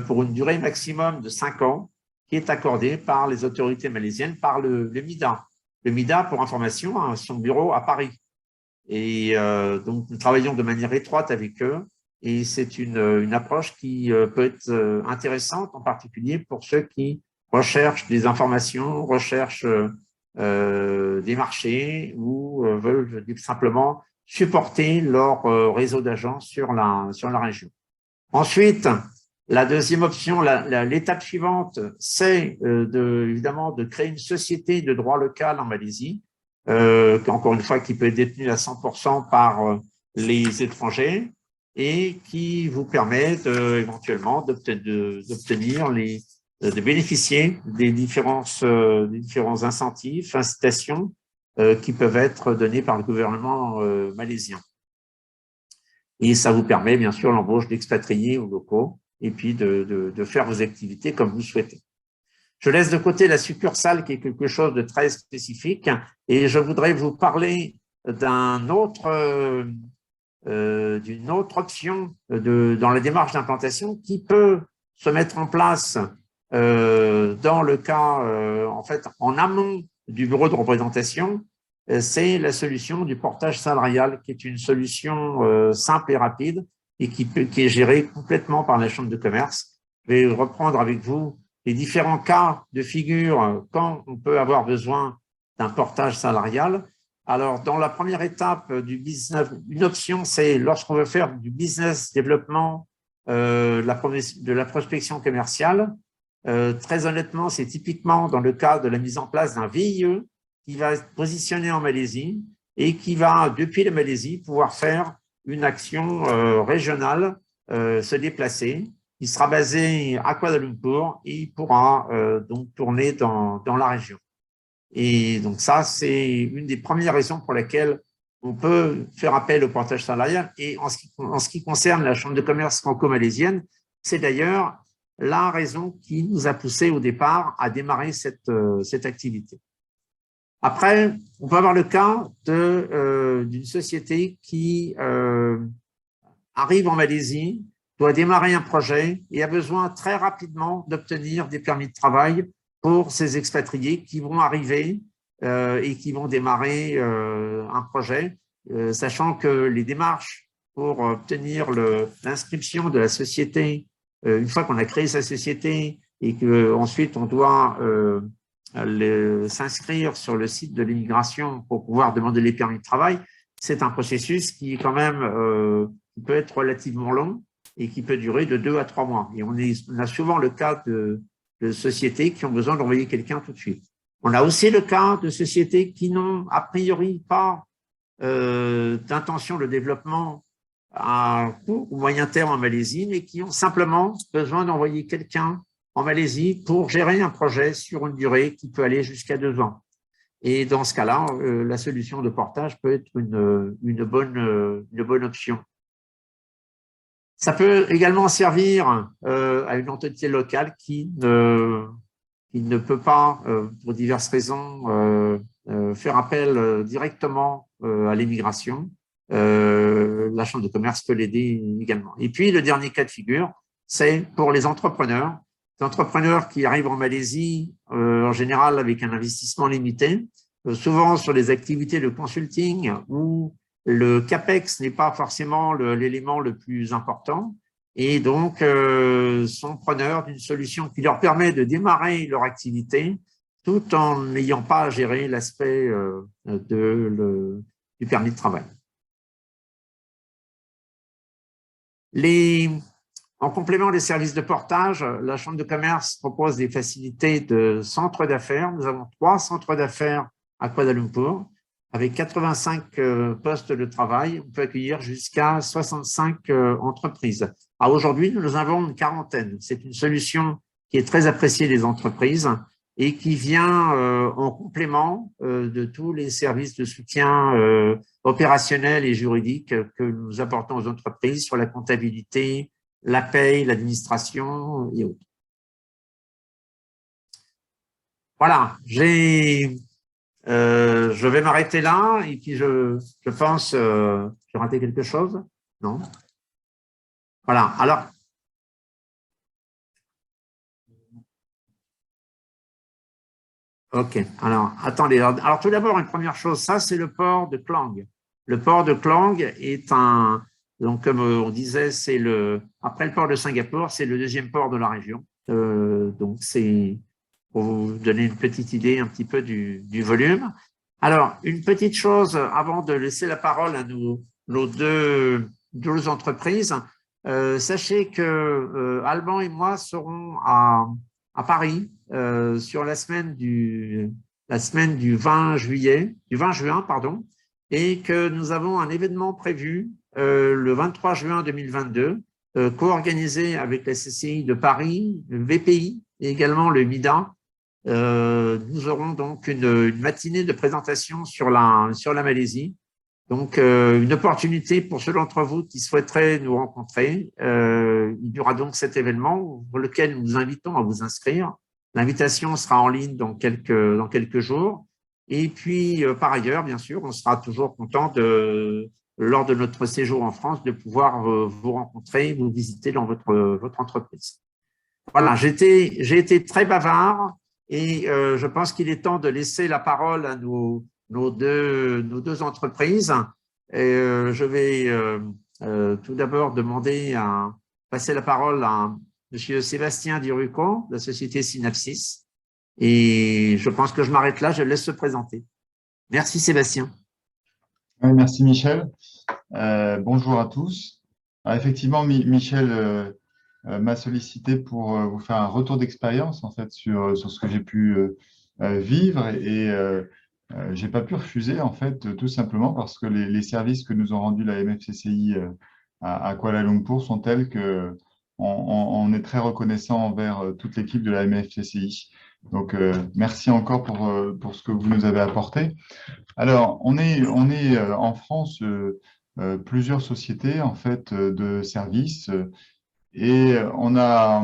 A: pour une durée maximum de 5 ans qui est accordé par les autorités malaisiennes, par le MIDA. Le MIDA, pour information, a son bureau à Paris. Et donc, nous travaillons de manière étroite avec eux. Et c'est une approche qui peut être intéressante, en particulier pour ceux qui recherchent des informations, recherchent des marchés ou veulent simplement supporter leur réseau d'agents sur la région. Ensuite, la deuxième option, l'étape suivante, c'est évidemment de créer une société de droit local en Malaisie, encore une fois, qui peut être détenue à 100% par les étrangers et qui vous permet éventuellement d'obtenir de bénéficier des différents incentives, incitations qui peuvent être donnés par le gouvernement malaisien. Et ça vous permet, bien sûr, l'embauche d'expatriés ou locaux et puis de faire vos activités comme vous souhaitez. Je laisse de côté la succursale qui est quelque chose de très spécifique et je voudrais vous parler d'une autre option dans la démarche d'implantation qui peut se mettre en place dans le cas, en fait, en amont du bureau de représentation. C'est la solution du portage salarial, qui est une solution simple et rapide et qui est gérée complètement par la Chambre de commerce. Je vais reprendre avec vous les différents cas de figure quand on peut avoir besoin d'un portage salarial. Alors, dans la première étape du business, une option, c'est lorsqu'on veut faire du business développement de la prospection commerciale. Très honnêtement, c'est typiquement dans le cas de la mise en place d'un VIE qui va être positionné en Malaisie et qui va, depuis la Malaisie, pouvoir faire une action régionale, se déplacer. Il sera basé à Kuala Lumpur et il pourra donc tourner dans la région. Et donc ça, c'est une des premières raisons pour lesquelles on peut faire appel au portage salarial. Et en ce qui concerne la Chambre de commerce franco-malaisienne, c'est d'ailleurs la raison qui nous a poussé au départ à démarrer cette activité. Après, on peut avoir le cas d'une société qui arrive en Malaisie, doit démarrer un projet et a besoin très rapidement d'obtenir des permis de travail pour ces expatriés qui vont arriver et qui vont démarrer un projet, sachant que les démarches pour obtenir l'inscription de la société, une fois qu'on a créé sa société et qu'ensuite on doit s'inscrire sur le site de l'immigration pour pouvoir demander les permis de travail, c'est un processus qui est quand même qui peut être relativement long et qui peut durer de 2 à 3 mois. Et on a souvent le cas de sociétés qui ont besoin d'envoyer quelqu'un tout de suite. On a aussi le cas de sociétés qui n'ont a priori pas d'intention de développement à court ou moyen terme en Malaisie, mais qui ont simplement besoin d'envoyer quelqu'un en Malaisie pour gérer un projet sur une durée qui peut aller jusqu'à 2 ans. Et dans ce cas-là, la solution de portage peut être une bonne option. Ça peut également servir à une entité locale qui ne peut pas, pour diverses raisons, faire appel directement à l'immigration. La Chambre de commerce peut l'aider également. Et puis, le dernier cas de figure, c'est pour les entrepreneurs. Les entrepreneurs qui arrivent en Malaisie, en général avec un investissement limité, souvent sur des activités de consulting où le CAPEX n'est pas forcément l'élément le plus important et donc sont preneurs d'une solution qui leur permet de démarrer leur activité tout en n'ayant pas à gérer l'aspect du permis de travail. En complément des services de portage, la Chambre de commerce propose des facilités de centres d'affaires. Nous avons 3 centres d'affaires à Kuala Lumpur avec 85 postes de travail. On peut accueillir jusqu'à 65 entreprises. Aujourd'hui, nous avons une quarantaine. C'est une solution qui est très appréciée des entreprises et qui vient en complément de tous les services de soutien opérationnel et juridique que nous apportons aux entreprises sur la comptabilité, la paye, l'administration et autres. Voilà, j'ai Je vais m'arrêter là et puis je pense, j'ai raté quelque chose? Non? Voilà, alors, ok, alors, attendez. Alors, tout d'abord, une première chose, ça, c'est le port de Klang. Le port de Klang est donc, comme on disait, après le port de Singapour, c'est le deuxième port de la région. Donc, c'est pour vous donner une petite idée un petit peu du volume. Alors, une petite chose avant de laisser la parole à nos deux entreprises. Sachez que Alban et moi serons à Paris sur la semaine du 20 juillet, du 20 juin, pardon, et que nous avons un événement prévu le 23 juin 2022, co-organisé avec la CCI de Paris, le VPI et également le MIDA. Nous aurons donc une matinée de présentation sur la Malaisie. Donc, une opportunité pour ceux d'entre vous qui souhaiteraient nous rencontrer. Il y aura donc cet événement pour lequel nous vous invitons à vous inscrire. L'invitation sera en ligne dans quelques jours. Et puis, par ailleurs, bien sûr, on sera toujours content lors de notre séjour en France, de pouvoir vous rencontrer, vous visiter dans votre entreprise. Voilà, j'ai été très bavard et je pense qu'il est temps de laisser la parole à nos deux entreprises. Et, je vais tout d'abord passer la parole à M. Sébastien Diruco, de la société Synapsis. Et je pense que je m'arrête là, je laisse se présenter. Merci Sébastien.
B: Oui, merci Michel. Bonjour à tous. Alors, effectivement, Michel m'a sollicité pour vous faire un retour d'expérience en fait sur ce que j'ai pu vivre et j'ai pas pu refuser en fait tout simplement parce que les services que nous ont rendus la MFCCI à Kuala Lumpur sont tels que on est très reconnaissant envers toute l'équipe de la MFCCI. Donc merci encore pour ce que vous nous avez apporté. Alors, on est en France plusieurs sociétés en fait de services et on a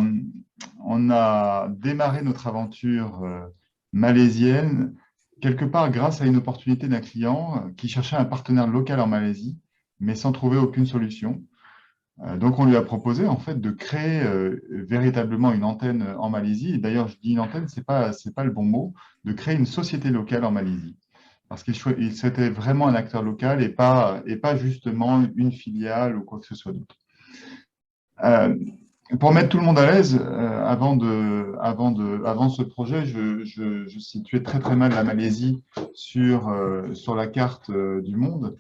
B: démarré notre aventure malaisienne quelque part grâce à une opportunité d'un client qui cherchait un partenaire local en Malaisie, mais sans trouver aucune solution. Donc, on lui a proposé en fait de créer véritablement une antenne en Malaisie. Et d'ailleurs, je dis une antenne, c'est pas le bon mot, de créer une société locale en Malaisie parce qu'il souhaitait vraiment un acteur local et pas justement une filiale ou quoi que ce soit d'autre. Pour mettre tout le monde à l'aise, avant ce projet, je situais très très mal la Malaisie sur la carte du monde.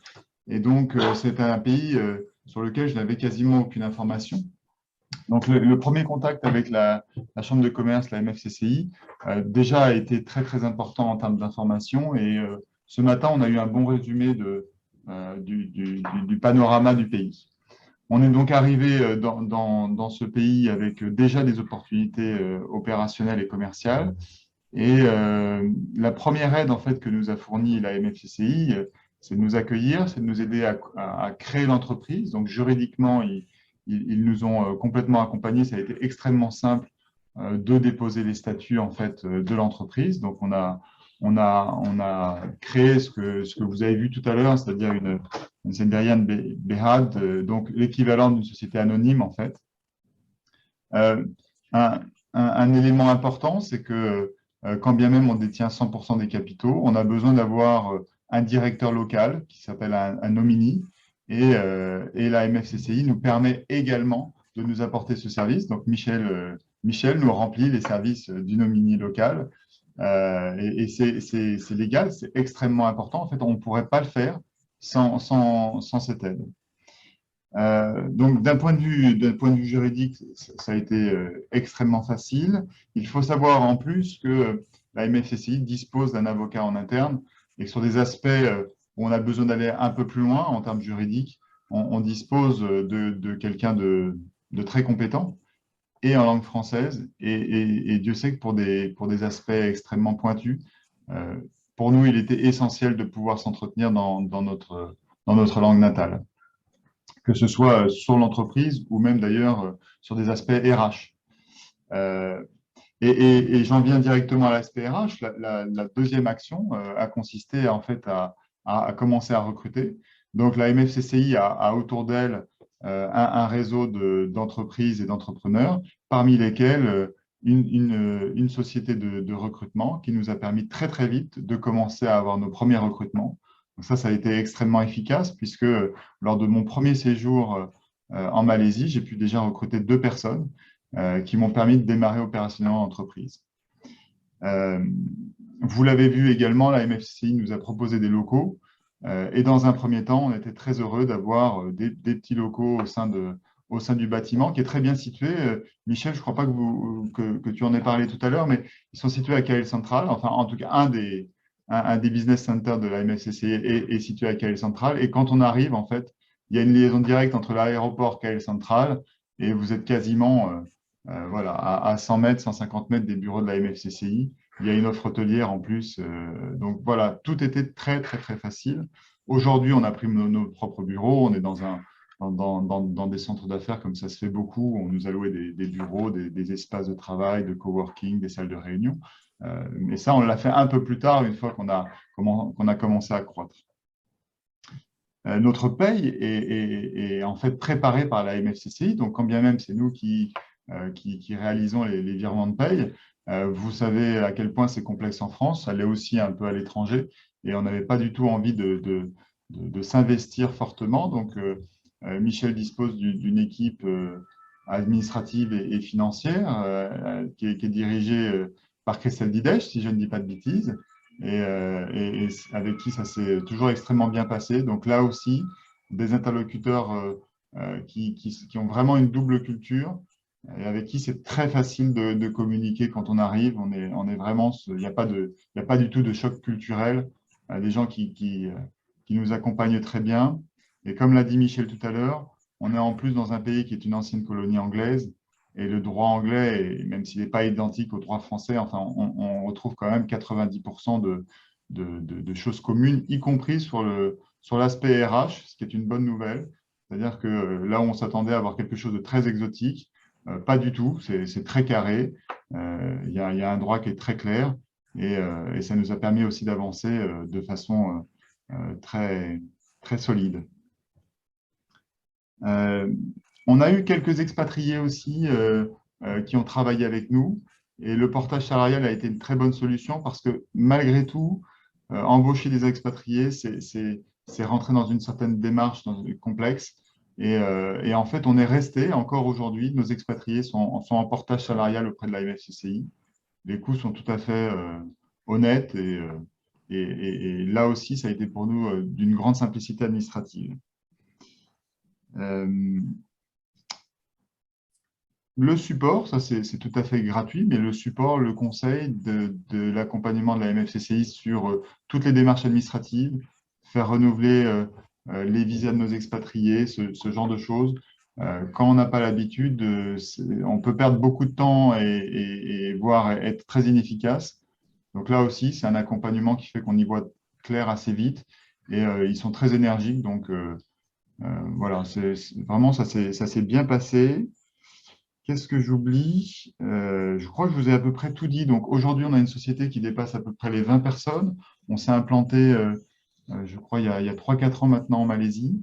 B: Et donc, c'était un pays sur lequel je n'avais quasiment aucune information. Donc, le premier contact avec la Chambre de commerce, la MFCCI, déjà a été très très important en termes d'information et ce matin, on a eu un bon résumé du panorama du pays. On est donc arrivé dans ce pays avec déjà des opportunités opérationnelles et commerciales. Et la première aide en fait, que nous a fournie la MFCCI, c'est de nous accueillir, c'est de nous aider à créer l'entreprise. Donc juridiquement, ils nous ont complètement accompagnés. Ça a été extrêmement simple de déposer les statuts en fait, de l'entreprise. Donc on a créé ce que vous avez vu tout à l'heure, c'est-à-dire une Sendirian Berhad, donc l'équivalent d'une société anonyme en fait. Euh, un élément important, c'est que quand bien même on détient 100% des capitaux, on a besoin d'avoir un directeur local qui s'appelle un nomini et la MFCCI nous permet également de nous apporter ce service. Donc Michel nous remplit les services du nomini local. Et c'est légal, c'est extrêmement important. En fait, on ne pourrait pas le faire sans cette aide. Donc, d'un point de vue juridique, ça a été extrêmement facile. Il faut savoir en plus que la MFCCI dispose d'un avocat en interne et que sur des aspects où on a besoin d'aller un peu plus loin en termes juridiques, on dispose de quelqu'un de très compétent et en langue française. Et Dieu sait que pour des aspects extrêmement pointus, pour nous, il était essentiel de pouvoir s'entretenir dans notre langue natale, que ce soit sur l'entreprise ou même d'ailleurs sur des aspects RH. Et j'en viens directement à l'aspect RH. La deuxième action a consisté en fait à commencer à recruter. Donc la MFCCI a autour d'elle un réseau d'entreprises et d'entrepreneurs, parmi lesquels une société de recrutement qui nous a permis très très vite de commencer à avoir nos premiers recrutements. Donc ça a été extrêmement efficace puisque lors de mon premier séjour en Malaisie, j'ai pu déjà recruter 2 personnes qui m'ont permis de démarrer opérationnellement l'entreprise. Vous l'avez vu également, la MFCI nous a proposé des locaux. Et dans un premier temps, on était très heureux d'avoir des petits locaux au sein du bâtiment, qui est très bien situé. Michel, je ne crois pas que tu en aies parlé tout à l'heure, mais ils sont situés à KL Central. Enfin, en tout cas, un des business centers de la MFCCI est situé à KL Central. Et quand on arrive, en fait, il y a une liaison directe entre l'aéroport KL Central et vous êtes quasiment voilà, à 100 mètres, 150 mètres des bureaux de la MFCCI. Il y a une offre hôtelière en plus. Donc voilà, tout était très, très, très facile. Aujourd'hui, on a pris nos propres bureaux. On est dans des centres d'affaires comme ça se fait beaucoup. On nous a loué des bureaux, des espaces de travail, de coworking, des salles de réunion. Mais ça, on l'a fait un peu plus tard, une fois qu'on a commencé à croître. Notre paye est en fait préparée par la MFCCI. Donc, quand bien même c'est nous qui réalisons les virements de paye, vous savez à quel point c'est complexe en France, ça l'est aussi un peu à l'étranger, et on n'avait pas du tout envie de s'investir fortement. Donc, Michel dispose d'une équipe administrative et financière qui est dirigée par Christelle Didèche, si je ne dis pas de bêtises, et avec qui ça s'est toujours extrêmement bien passé. Donc là aussi, des interlocuteurs qui ont vraiment une double culture et avec qui c'est très facile de communiquer quand on arrive. On est vraiment, il n'y a pas du tout de choc culturel. Des gens qui nous accompagnent très bien. Et comme l'a dit Michel tout à l'heure, on est en plus dans un pays qui est une ancienne colonie anglaise. Et le droit anglais, même s'il n'est pas identique au droit français, enfin, on retrouve quand même 90% de choses communes, y compris sur l'aspect RH, ce qui est une bonne nouvelle. C'est-à-dire que là où on s'attendait à avoir quelque chose de très exotique, pas du tout, c'est très carré. Il y a un droit qui est très clair et ça nous a permis aussi d'avancer de façon très, très solide. On a eu quelques expatriés aussi qui ont travaillé avec nous et le portage salarial a été une très bonne solution parce que malgré tout, embaucher des expatriés, c'est rentrer dans une certaine démarche complexe. Et en fait, on est resté encore aujourd'hui, nos expatriés sont en portage salarial auprès de la MFCCI. Les coûts sont tout à fait honnêtes et là aussi, ça a été pour nous d'une grande simplicité administrative. Le support, ça c'est tout à fait gratuit, mais le support, le conseil de l'accompagnement de la MFCCI sur toutes les démarches administratives, faire renouveler les visas de nos expatriés, ce genre de choses. Quand on n'a pas l'habitude, on peut perdre beaucoup de temps et voire être très inefficace. Donc là aussi, c'est un accompagnement qui fait qu'on y voit clair assez vite et ils sont très énergiques. Donc voilà, vraiment, ça s'est bien passé. Qu'est-ce que j'oublie? Je crois que je vous ai à peu près tout dit. Donc aujourd'hui, on a une société qui dépasse à peu près les 20 personnes. On s'est implanté, je crois, il y a 3-4 ans maintenant en Malaisie.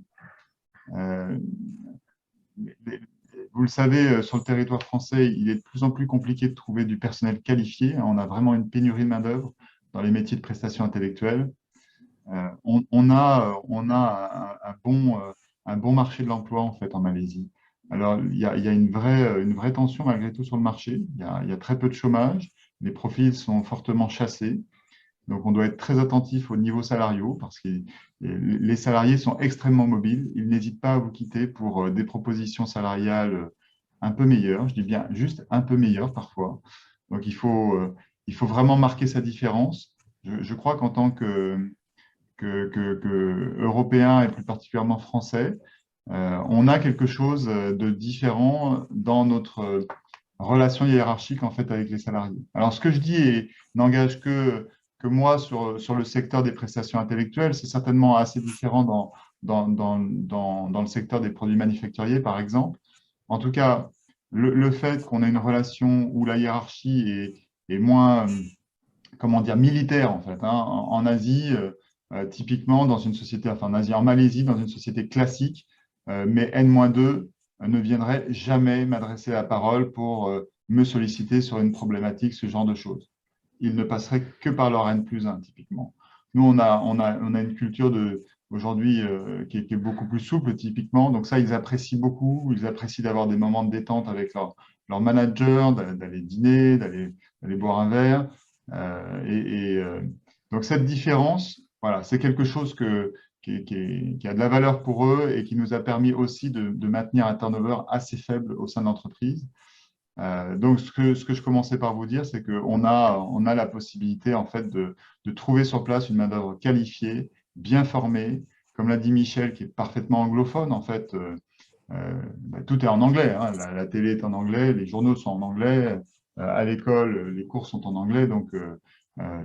B: Vous le savez, sur le territoire français, il est de plus en plus compliqué de trouver du personnel qualifié. On a vraiment une pénurie de main-d'œuvre dans les métiers de prestation intellectuelle. On a un bon marché de l'emploi en fait en Malaisie. Alors, il y a une vraie tension malgré tout sur le marché. Il y a très peu de chômage. Les profils sont fortement chassés. Donc, on doit être très attentif aux niveaux salariaux parce que les salariés sont extrêmement mobiles. Ils n'hésitent pas à vous quitter pour des propositions salariales un peu meilleures. Je dis bien juste un peu meilleures parfois. Donc, il faut vraiment marquer sa différence. Je crois qu'en tant qu'Européens et plus particulièrement Français, on a quelque chose de différent dans notre relation hiérarchique en fait avec les salariés. Alors, ce que je dis n'engage que moi sur le secteur des prestations intellectuelles. C'est certainement assez différent dans le secteur des produits manufacturiers, par exemple. En tout cas, le fait qu'on ait une relation où la hiérarchie est moins, comment dire, militaire en fait. Hein. En Asie, typiquement dans une société, enfin en Asie, en Malaisie, dans une société classique, mes N-2 ne viendraient jamais m'adresser la parole pour me solliciter sur une problématique, ce genre de choses. Ils ne passeraient que par leur N+1 typiquement. Nous, on a une culture aujourd'hui qui est beaucoup plus souple typiquement. Donc ça, ils apprécient beaucoup. Ils apprécient d'avoir des moments de détente avec leur manager, d'aller dîner, d'aller boire un verre. Donc cette différence, voilà, c'est quelque chose qui a de la valeur pour eux et qui nous a permis aussi de maintenir un turnover assez faible au sein de l'entreprise. Donc, ce que je commençais par vous dire, c'est qu'on a la possibilité en fait de trouver sur place une main-d'œuvre qualifiée, bien formée, comme l'a dit Michel, qui est parfaitement anglophone. En fait, tout est en anglais. Hein. La télé est en anglais, les journaux sont en anglais, à l'école, les cours sont en anglais. Donc,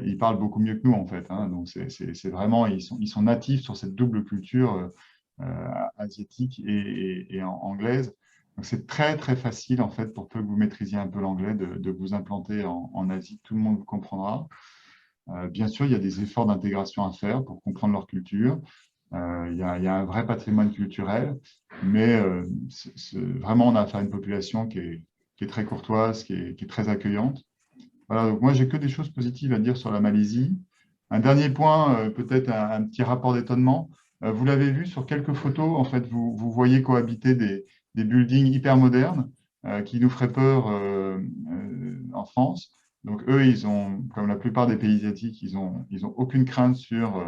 B: ils parlent beaucoup mieux que nous en fait. Hein. Donc, c'est vraiment, ils sont natifs sur cette double culture asiatique et anglaise. Donc, c'est très, très facile, en fait, pour peu que vous maîtrisiez un peu l'anglais, de vous implanter en Asie. Tout le monde vous comprendra. Bien sûr, il y a des efforts d'intégration à faire pour comprendre leur culture. Il y a un vrai patrimoine culturel, mais vraiment, on a affaire à une population qui est très courtoise, qui est très accueillante. Voilà, donc moi, j'ai que des choses positives à dire sur la Malaisie. Un dernier point, peut-être un petit rapport d'étonnement. Vous l'avez vu sur quelques photos, en fait, vous voyez cohabiter des buildings hyper modernes qui nous feraient peur en France. Donc, eux, ils ont, comme la plupart des pays asiatiques, ils ont aucune crainte sur,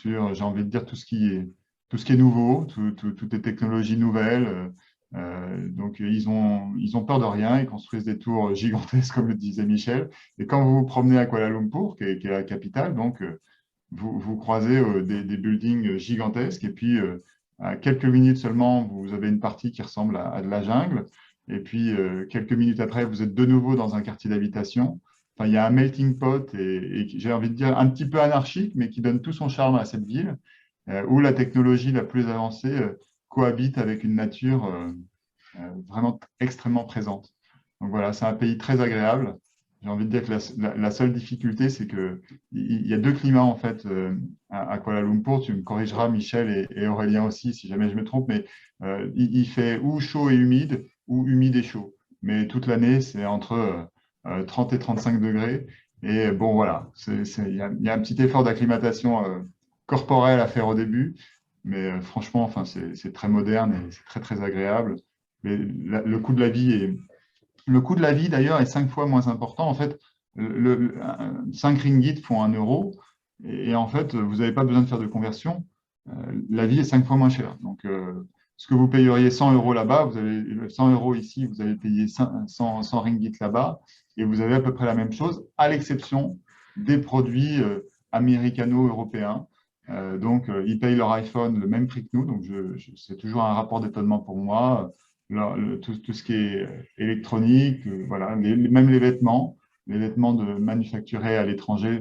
B: j'ai envie de dire, tout ce qui est nouveau, toutes les technologies nouvelles. Donc, ils ont peur de rien, ils construisent des tours gigantesques, comme le disait Michel. Et quand vous vous promenez à Kuala Lumpur, qui est la capitale, donc, vous croisez des buildings gigantesques. Et puis, à quelques minutes seulement, vous avez une partie qui ressemble à de la jungle. Et puis, quelques minutes après, vous êtes de nouveau dans un quartier d'habitation. Enfin, il y a un melting pot et j'ai envie de dire un petit peu anarchique, mais qui donne tout son charme à cette ville, où la technologie la plus avancée cohabite avec une nature vraiment extrêmement présente. Donc voilà, c'est un pays très agréable. J'ai envie de dire que la seule difficulté, c'est qu'il y a deux climats en fait à Kuala Lumpur. Tu me corrigeras, Michel et Aurélien aussi, si jamais je me trompe, mais il fait ou chaud et humide ou humide et chaud. Mais toute l'année, c'est entre 30 et 35 degrés. Et bon, voilà, il y a un petit effort d'acclimatation corporelle à faire au début, mais franchement, enfin, c'est très moderne et c'est très, très agréable. Mais le coût de la vie le coût de la vie, d'ailleurs, est 5 fois moins important. En fait, 5 ringgits font 1 euro. Et en fait, vous n'avez pas besoin de faire de conversion. La vie est 5 fois moins chère. Donc, ce que vous payeriez 100 euros là-bas, vous avez 100 euros ici, vous allez payer 100 ringgits là-bas. Et vous avez à peu près la même chose, à l'exception des produits américano-européens. Donc, ils payent leur iPhone le même prix que nous. Donc, c'est toujours un rapport d'étonnement pour moi. Tout ce qui est électronique, voilà, même les vêtements manufacturés à l'étranger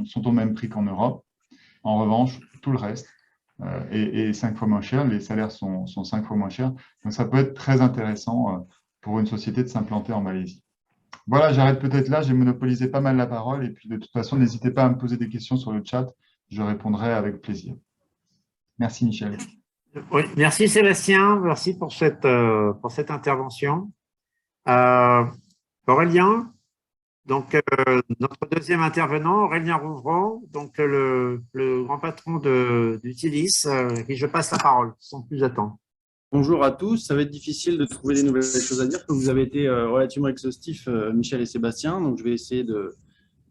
B: sont au même prix qu'en Europe. En revanche, tout le reste est 5 fois moins cher. Les salaires sont 5 fois moins chers. Donc, ça peut être très intéressant pour une société de s'implanter en Malaisie. Voilà, j'arrête peut-être là. J'ai monopolisé pas mal la parole. Et puis, de toute façon, n'hésitez pas à me poser des questions sur le chat. Je répondrai avec plaisir. Merci, Michel.
A: Oui, merci Sébastien, merci pour cette intervention. Aurélien, donc notre deuxième intervenant, Aurélien Rouvreau, donc le grand patron d'Utilis, à qui je passe la parole, sans plus attendre.
C: Bonjour à tous, ça va être difficile de trouver des nouvelles choses à dire, que vous avez été relativement exhaustifs, Michel et Sébastien, donc je vais essayer de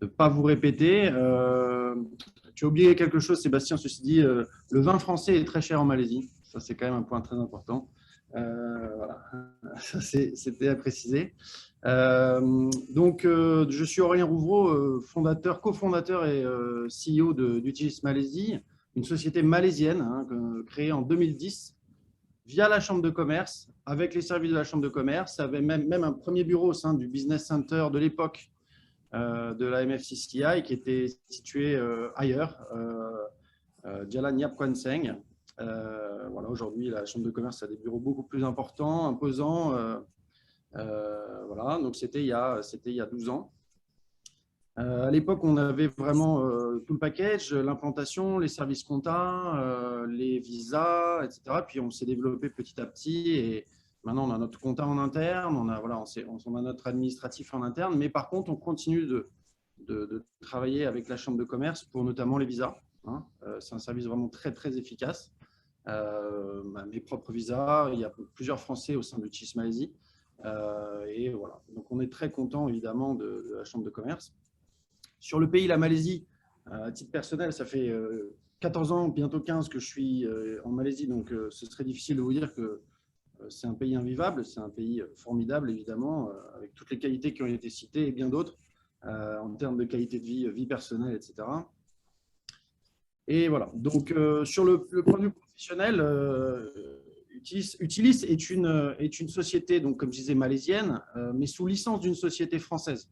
C: ne pas vous répéter. Tu as oublié quelque chose, Sébastien, ceci dit, le vin français est très cher en Malaisie, ça c'est quand même un point très important. Voilà. Ça, c'était à préciser. Je suis Aurélien Rouvreau, cofondateur et CEO d'Utilis Malaisie, une société malaisienne créée en 2010 via la Chambre de commerce, avec les services de la Chambre de commerce, avec même un premier bureau au sein du Business Center de l'époque de la MFCCI qui était situé ailleurs, Jalan Yap Kwan Seng. Voilà, aujourd'hui, la Chambre de commerce a des bureaux beaucoup plus importants, imposants, Voilà, donc c'était il y a 12 ans. À l'époque, on avait vraiment tout le package, l'implantation, les services compta, les visas, etc. Puis on s'est développé petit à petit et maintenant on a notre compta en interne, on a, voilà, on a notre administratif en interne, mais par contre, on continue de travailler avec la Chambre de commerce pour notamment les visas. Hein. C'est un service vraiment très, très efficace. Mes propres visas, il y a plusieurs Français au sein de TIS Malaisie. Et voilà. Donc, on est très content évidemment de la Chambre de commerce. Sur le pays, la Malaisie, à titre personnel, ça fait 14 ans, bientôt 15 que je suis en Malaisie, donc ce serait difficile de vous dire que c'est un pays invivable, c'est un pays formidable évidemment, avec toutes les qualités qui ont été citées et bien d'autres, en termes de qualité de vie, vie personnelle, etc. Et voilà, donc sur le point de vue professionnel, Utilis est une société, donc, comme je disais, malaisienne, mais sous licence d'une société française.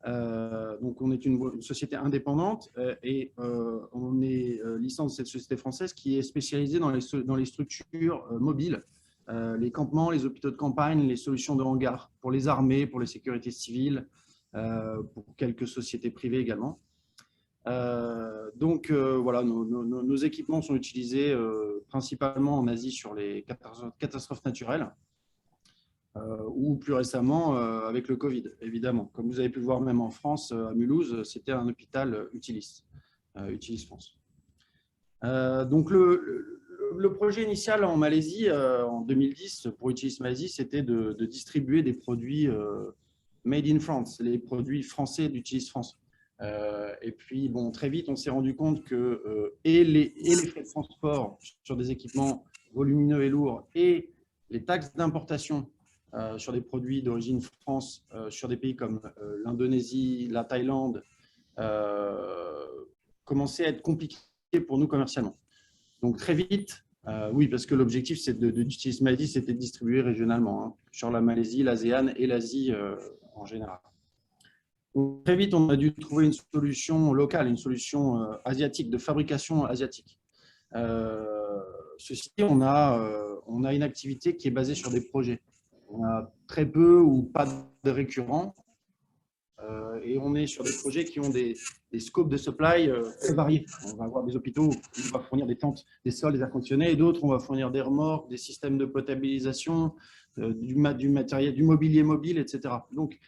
C: Donc, on est une société indépendante et on est licence de cette société française qui est spécialisée dans les structures mobiles, les campements, les hôpitaux de campagne, les solutions de hangar pour les armées, pour les sécurités civiles, pour quelques sociétés privées également. Donc, voilà, nos équipements sont utilisés principalement en Asie sur les catastrophes naturelles. Ou plus récemment avec le Covid, évidemment. Comme vous avez pu le voir même en France, à Mulhouse, c'était un hôpital Utilis, Utilis France. Donc, le projet initial en Malaisie, en 2010, pour Utilis Malaisie, c'était de distribuer des produits made in France, les produits français d'Utilis France. Et puis, bon, très vite, on s'est rendu compte que et les frais de transport sur des équipements volumineux et lourds et les taxes d'importation sur des produits d'origine France, sur des pays comme l'Indonésie, la Thaïlande, commençaient à être compliqués pour nous commercialement. Donc très vite, oui, parce que l'objectif d'Utilis Malaisie, c'était de distribuer régionalement, hein, sur la Malaisie, l'ASEAN et l'Asie en général. Donc, très vite, on a dû trouver une solution locale, une solution asiatique, de fabrication asiatique. Ceci, on a une activité qui est basée sur des projets. On a très peu ou pas de récurrents et on est sur des projets qui ont des scopes de supply très variés. On va avoir des hôpitaux où on va fournir des tentes, des sols, des air conditionnés, et d'autres, on va fournir des remorques, des systèmes de potabilisation, du matériel, du mobilier mobile, etc. Donc,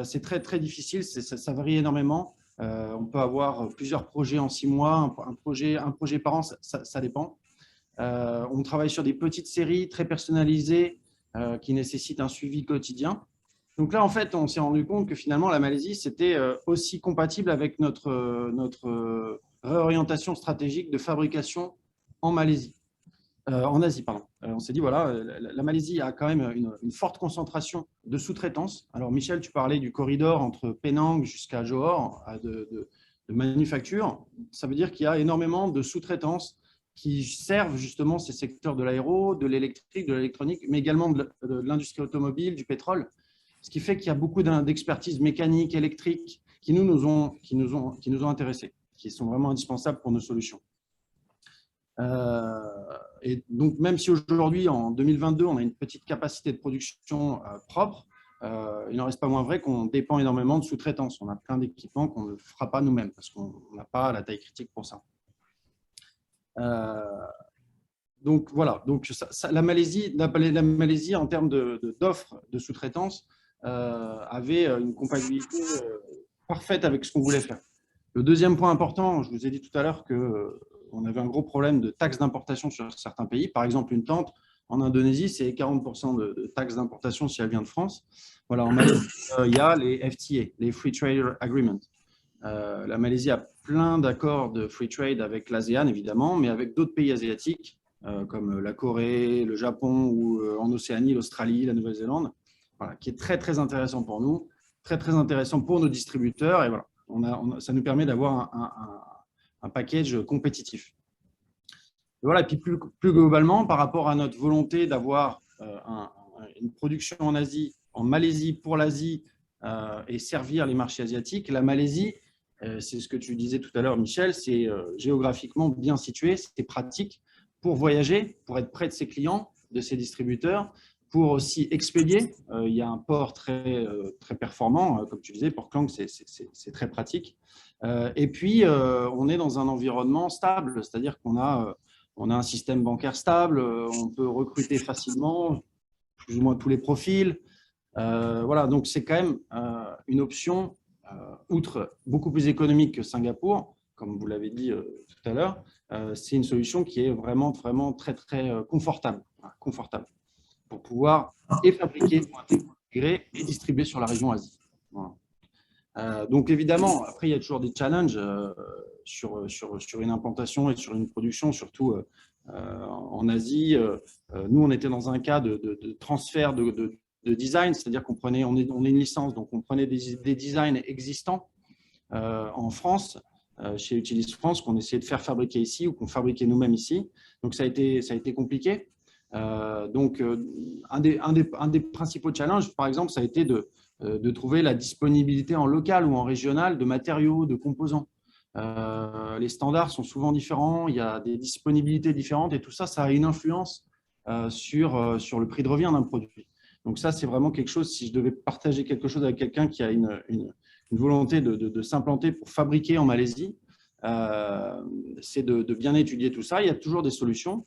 C: c'est très, très difficile, ça varie énormément. On peut avoir plusieurs projets en 6 mois, un projet par an, ça dépend. On travaille sur des petites séries très personnalisées qui nécessitent un suivi quotidien. Donc là, en fait, on s'est rendu compte que finalement, la Malaisie, c'était aussi compatible avec notre réorientation stratégique de fabrication en Malaisie. En Asie, pardon. On s'est dit, voilà, la Malaisie a quand même une forte concentration de sous-traitance. Alors, Michel, tu parlais du corridor entre Penang jusqu'à Johor de manufacture. Ça veut dire qu'il y a énormément de sous-traitance qui servent justement ces secteurs de l'aéro, de l'électrique, de l'électronique, mais également de l'industrie automobile, du pétrole. Ce qui fait qu'il y a beaucoup d'expertise mécanique, électrique qui nous ont intéressés, qui sont vraiment indispensables pour nos solutions. Et donc, même si aujourd'hui, en 2022, on a une petite capacité de production propre, il n'en reste pas moins vrai qu'on dépend énormément de sous-traitance. On a plein d'équipements qu'on ne fera pas nous-mêmes parce qu'on n'a pas la taille critique pour ça. Donc, voilà. Donc, la Malaisie, en termes d'offres de sous-traitance, avait une compatibilité parfaite avec ce qu'on voulait faire. Le deuxième point important, je vous ai dit tout à l'heure qu'on avait un gros problème de taxes d'importation sur certains pays. Par exemple, une tente en Indonésie, c'est 40% de taxes d'importation si elle vient de France. Voilà, en Malaisie, il y a les FTA, les Free Trade Agreements. La Malaisie a plein d'accords de free trade avec l'ASEAN, évidemment, mais avec d'autres pays asiatiques, comme la Corée, le Japon, ou en Océanie, l'Australie, la Nouvelle-Zélande, voilà, qui est très, très intéressant pour nous, très, très intéressant pour nos distributeurs. Et voilà, ça nous permet d'avoir un package compétitif. Et voilà, et puis plus globalement, par rapport à notre volonté d'avoir une production en Asie, en Malaisie pour l'Asie et servir les marchés asiatiques, la Malaisie, c'est ce que tu disais tout à l'heure, Michel, c'est géographiquement bien situé, c'est pratique pour voyager, pour être près de ses clients, de ses distributeurs, et pour être près de ses marchés. Donc, ça nous permet d'avoir un package compétitif. Et voilà, et puis plus globalement, par rapport à notre volonté d'avoir une production en Asie, en Malaisie pour l'Asie et servir les marchés asiatiques, la Malaisie, c'est ce que tu disais tout à l'heure, Michel, c'est géographiquement bien situé, c'est pratique pour voyager, pour être près de ses clients, de ses pour aussi expédier. Il y a un port très performant, comme tu disais, Port Klang, c'est très pratique. Et puis, on est dans un environnement stable, c'est-à-dire qu'on a un système bancaire stable, on peut recruter facilement, plus ou moins tous les profils. Voilà, donc c'est quand même une option, outre beaucoup plus économique que Singapour, comme vous l'avez dit tout à l'heure, c'est une solution qui est vraiment très, très confortable pour pouvoir et fabriquer, intégrer et distribuer sur la région Asie. Voilà. Donc évidemment, après, il y a toujours des challenges sur une implantation et sur une production, surtout en Asie. Nous, on était dans un cas de transfert de design, c'est-à-dire on est une licence, donc on prenait des designs existants en France, chez Utilis France, qu'on essayait de faire fabriquer ici ou qu'on fabriquait nous-mêmes ici. Donc ça a été compliqué. Donc un des principaux challenges, par exemple, ça a été de trouver la disponibilité en local ou en régional de matériaux, de composants. Les standards sont souvent différents, il y a des disponibilités différentes et tout ça, ça a une influence sur le prix de revient d'un produit. Donc ça, c'est vraiment quelque chose, si je devais partager quelque chose avec quelqu'un qui a une volonté de s'implanter pour fabriquer en Malaisie, c'est de bien étudier tout ça. Il y a toujours des solutions,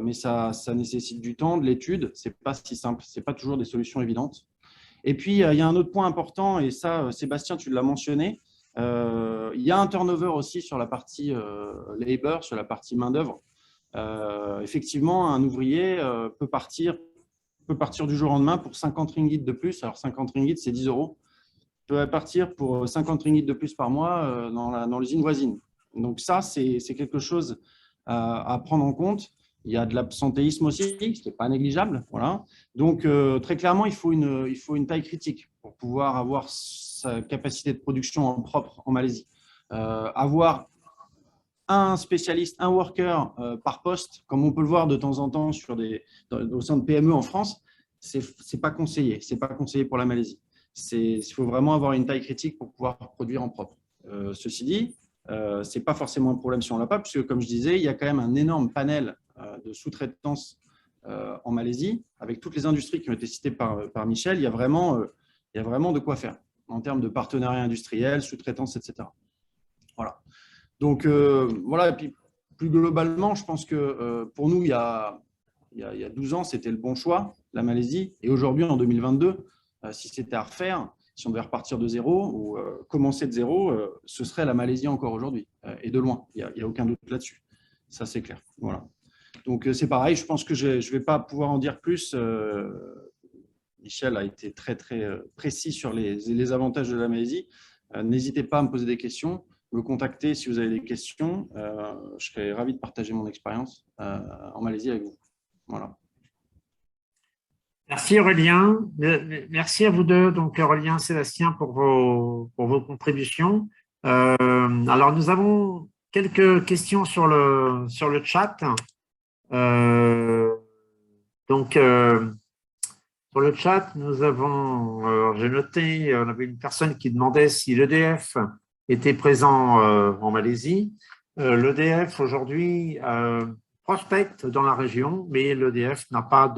C: mais ça nécessite du temps, de l'étude. Ce n'est pas si simple, ce n'est pas toujours des solutions évidentes. Et puis, il y a un autre point important, et ça, Sébastien, tu l'as mentionné, il y a un turnover aussi sur la partie labor, sur la partie main-d'œuvre. Effectivement, un ouvrier peut partir du jour au lendemain pour 50 ringgit de plus. Alors, 50 ringgit, c'est 10 €. Peut partir pour 50 ringgit de plus par mois dans l'usine voisine. Donc ça, c'est quelque chose à prendre en compte. Il y a de l'absentéisme aussi, ce qui n'est pas négligeable. Voilà. Donc, très clairement, il faut une taille critique pour pouvoir avoir sa capacité de production en propre en Malaisie. Avoir un spécialiste, un worker par poste, comme on peut le voir de temps en temps au sein de PME en France, ce n'est pas conseillé. Ce n'est pas conseillé pour la Malaisie. Il faut vraiment avoir une taille critique pour pouvoir produire en propre. Ceci dit, ce n'est pas forcément un problème si on ne l'a pas, puisque, comme je disais, il y a quand même un énorme panel de sous-traitance en Malaisie, avec toutes les industries qui ont été citées par Michel. Il y a vraiment de quoi faire en termes de partenariat industriel, sous-traitance, etc. Voilà. Donc, voilà. Et puis, plus globalement, je pense que pour nous, il y a 12 ans, c'était le bon choix, la Malaisie. Et aujourd'hui, en 2022, si c'était à refaire, si on devait repartir de zéro ou commencer de zéro, ce serait la Malaisie encore aujourd'hui, et de loin. Il n'y a aucun doute là-dessus. Ça, c'est clair. Voilà. Donc, c'est pareil. Je pense que je ne vais pas pouvoir en dire plus. Michel a été très, très précis sur les avantages de la Malaisie. N'hésitez pas à me poser des questions, me contacter si vous avez des questions. Je serais ravi de partager mon expérience en Malaisie avec vous. Voilà.
A: Merci Aurélien. Merci à vous deux, donc Aurélien, Sébastien, pour vos contributions. Alors, nous avons quelques questions sur le chat. Donc, sur le chat, nous avons, j'ai noté, on avait une personne qui demandait si l'EDF était présent en Malaisie. L'EDF aujourd'hui prospecte dans la région, mais l'EDF n'a pas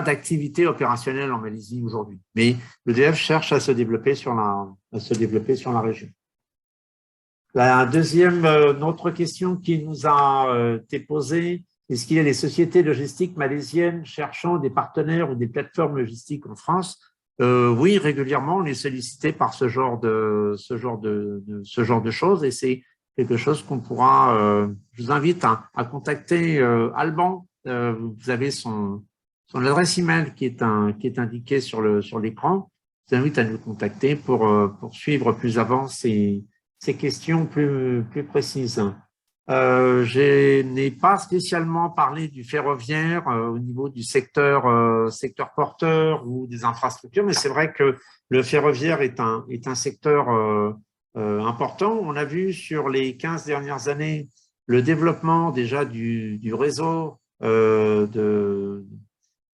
A: d'activité opérationnelle en Malaisie aujourd'hui. Mais l'EDF cherche à se développer sur la région. La deuxième, notre question qui nous a été posée, est-ce qu'il y a des sociétés logistiques malaisiennes cherchant des partenaires ou des plateformes logistiques en France? Oui, régulièrement, on est sollicité par ce genre de choses, et c'est quelque chose qu'on pourra. Je vous invite à contacter Alban. Vous avez son adresse email qui est indiquée sur l'écran. Je vous invite à nous contacter pour suivre plus avant ces questions plus précises. Je n'ai pas spécialement parlé du ferroviaire au niveau du secteur porteur ou des infrastructures, mais c'est vrai que le ferroviaire est un secteur important. On a vu sur les 15 dernières années le développement déjà du réseau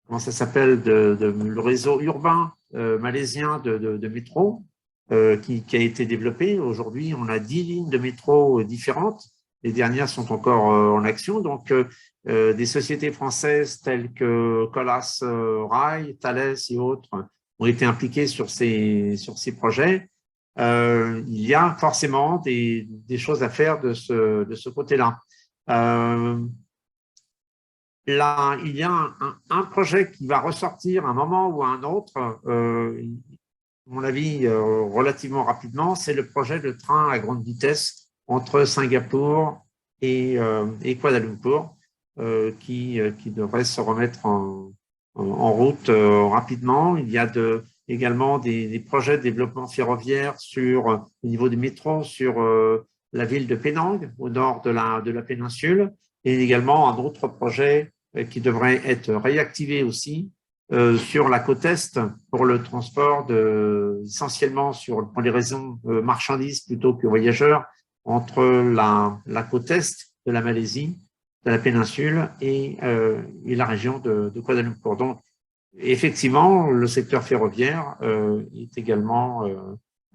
A: comment ça s'appelle, le réseau urbain malaisien de métro qui a été développé. Aujourd'hui, on a 10 lignes de métro différentes. Les dernières sont encore en action. Donc, des sociétés françaises telles que Colas Rail, Thales et autres ont été impliquées sur ces projets. Il y a forcément des choses à faire de ce côté-là. Là, il y a un projet qui va ressortir à un moment ou à un autre, à mon avis, relativement rapidement, c'est le projet de train à grande vitesse entre Singapour et Kuala Lumpur, qui devrait se remettre en route rapidement. Il y a également des projets de développement ferroviaire au niveau du métro sur la ville de Penang, au nord de la péninsule, et également un autre projet qui devrait être réactivé aussi sur la côte Est pour le transport essentiellement pour les raisons marchandises plutôt que voyageurs entre la côte Est de la Malaisie, de la péninsule et la région de Kuala Lumpur. Donc, effectivement, le secteur ferroviaire est également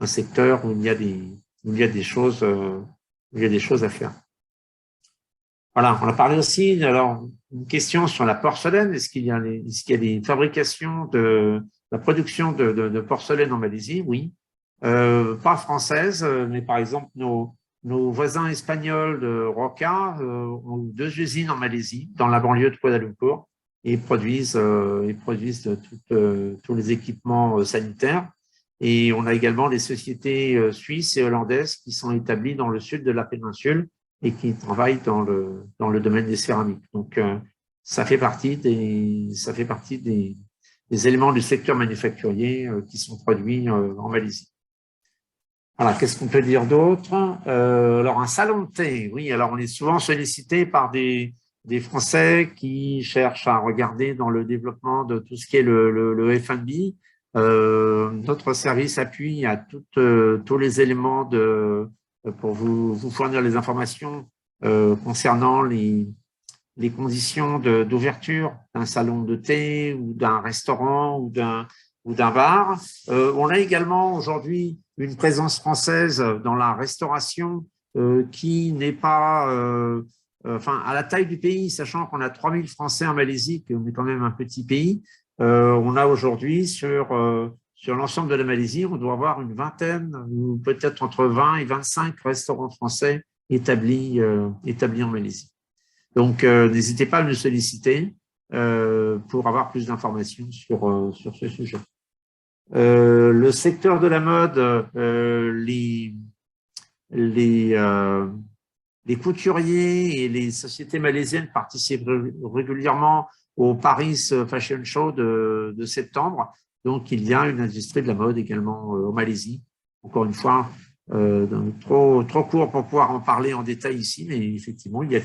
A: un secteur où il y a des choses à faire. Voilà, on a parlé aussi, alors, une question sur la porcelaine. Est-ce qu'il y a des fabrications la production de porcelaine en Malaisie? Oui. Pas française, mais par exemple, nos voisins espagnols de Roca ont 2 usines en Malaisie, dans la banlieue de Kuala Lumpur, et produisent tous les équipements sanitaires. Et on a également des sociétés suisses et hollandaises qui sont établies dans le sud de la péninsule et qui travaillent dans le domaine des céramiques. Donc, ça fait partie des éléments du secteur manufacturier qui sont produits en Malaisie. Voilà, qu'est-ce qu'on peut dire d'autre? Alors, un salon de thé, oui, alors on est souvent sollicité par des Français qui cherchent à regarder dans le développement de tout ce qui est le F&B. Notre service appuie à tous les éléments pour vous fournir les informations concernant les conditions d'ouverture d'un salon de thé ou d'un restaurant ou d'un bar. On a également aujourd'hui une présence française dans la restauration qui n'est pas à la taille du pays, sachant qu'on a 3000 Français en Malaisie, qu'on est quand même un petit pays. On a aujourd'hui sur l'ensemble de la Malaisie, on doit avoir une vingtaine ou peut-être entre 20 et 25 restaurants français établis en Malaisie. Donc, n'hésitez pas à nous solliciter pour avoir plus d'informations sur ce sujet. Le secteur de la mode, les couturiers et les sociétés malaisiennes participent régulièrement au Paris Fashion Show de septembre. Donc, il y a une industrie de la mode également en Malaisie. Encore une fois, trop court pour pouvoir en parler en détail ici, mais effectivement, il y a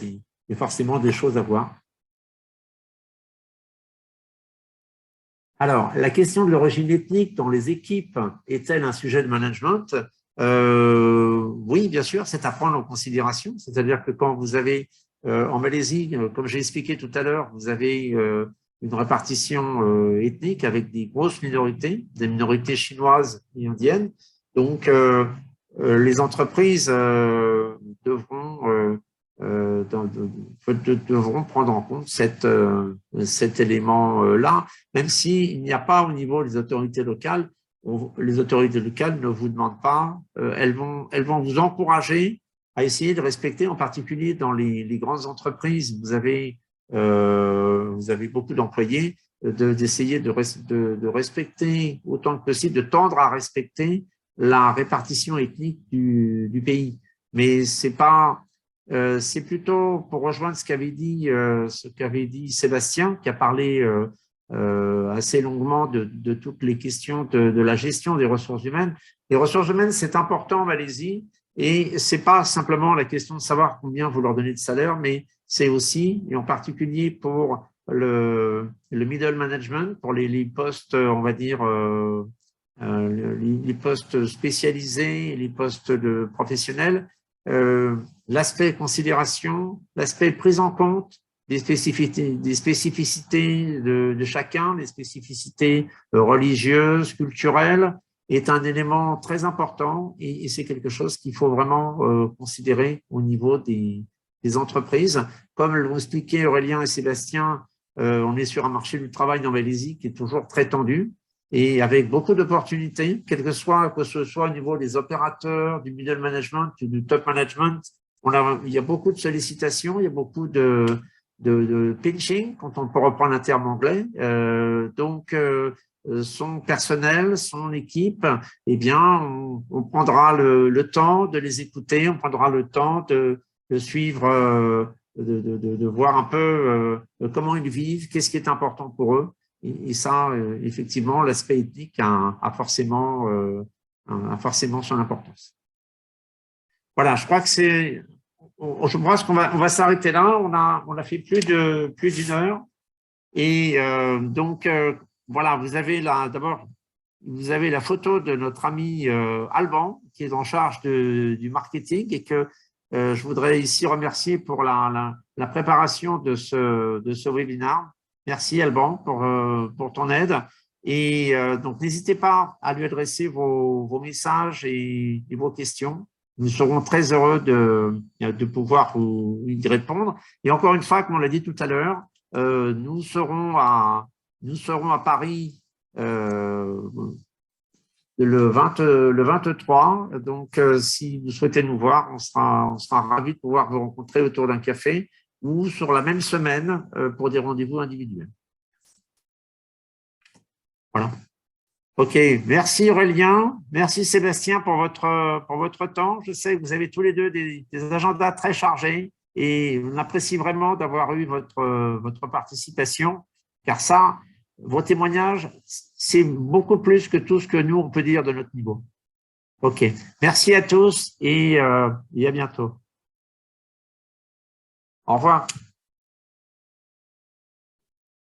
A: forcément des choses à voir. Alors, la question de l'origine ethnique dans les équipes est-elle un sujet de management? Oui, bien sûr, c'est à prendre en considération. C'est-à-dire que quand vous avez en Malaisie, comme j'ai expliqué tout à l'heure, vous avez une répartition ethnique avec des grosses minorités, des minorités chinoises et indiennes. Donc, les entreprises devront prendre en compte cet élément-là, même s'il n'y a pas au niveau des autorités locales. Les autorités locales ne vous demandent pas, elles vont vous encourager à essayer de respecter, en particulier dans les grandes entreprises, vous avez beaucoup d'employés, d'essayer de respecter autant que possible, de tendre à respecter la répartition ethnique du pays. Mais c'est plutôt pour rejoindre ce qu'avait dit Sébastien, qui a parlé assez longuement de toutes les questions de la gestion des ressources humaines. Les ressources humaines, c'est important en Malaisie, et c'est pas simplement la question de savoir combien vous leur donnez de salaire, mais c'est aussi, et en particulier pour le middle management, pour les postes, on va dire, les postes spécialisés, les postes de professionnels, l'aspect considération, l'aspect prise en compte des spécificités de chacun, les spécificités religieuses, culturelles, est un élément très important, et c'est quelque chose qu'il faut vraiment considérer au niveau des des entreprises. Comme l'ont expliqué Aurélien et Sébastien, on est sur un marché du travail en Malaisie qui est toujours très tendu et avec beaucoup d'opportunités, que ce soit au niveau des opérateurs, du middle management, du top management. Il y a beaucoup de sollicitations, il y a beaucoup de pinching, quand on peut reprendre un terme anglais. Son personnel, son équipe, eh bien, on prendra le temps de les écouter, on prendra le temps de suivre, de voir un peu comment ils vivent, qu'est-ce qui est important pour eux. Et ça, effectivement, l'aspect éthique a forcément son importance. Voilà, je crois que c'est. Je pense qu'on va s'arrêter là. On a fait plus d'une heure. Et voilà, vous avez d'abord, vous avez la photo de notre ami Alban, qui est en charge du marketing et que je voudrais ici remercier pour la préparation de ce webinaire. Merci Alban pour ton aide. Et donc, n'hésitez pas à lui adresser vos messages et vos questions. Nous serons très heureux de pouvoir y répondre. Et encore une fois, comme on l'a dit tout à l'heure, nous serons à Paris le 23. Donc, si vous souhaitez nous voir, on sera ravis de pouvoir vous rencontrer autour d'un café ou sur la même semaine pour des rendez-vous individuels. Voilà. OK, merci Aurélien, merci Sébastien pour votre temps. Je sais que vous avez tous les deux des agendas très chargés et on apprécie vraiment d'avoir eu votre participation, car ça, vos témoignages, c'est beaucoup plus que tout ce que nous, on peut dire de notre niveau. OK, merci à tous et à bientôt. Au revoir.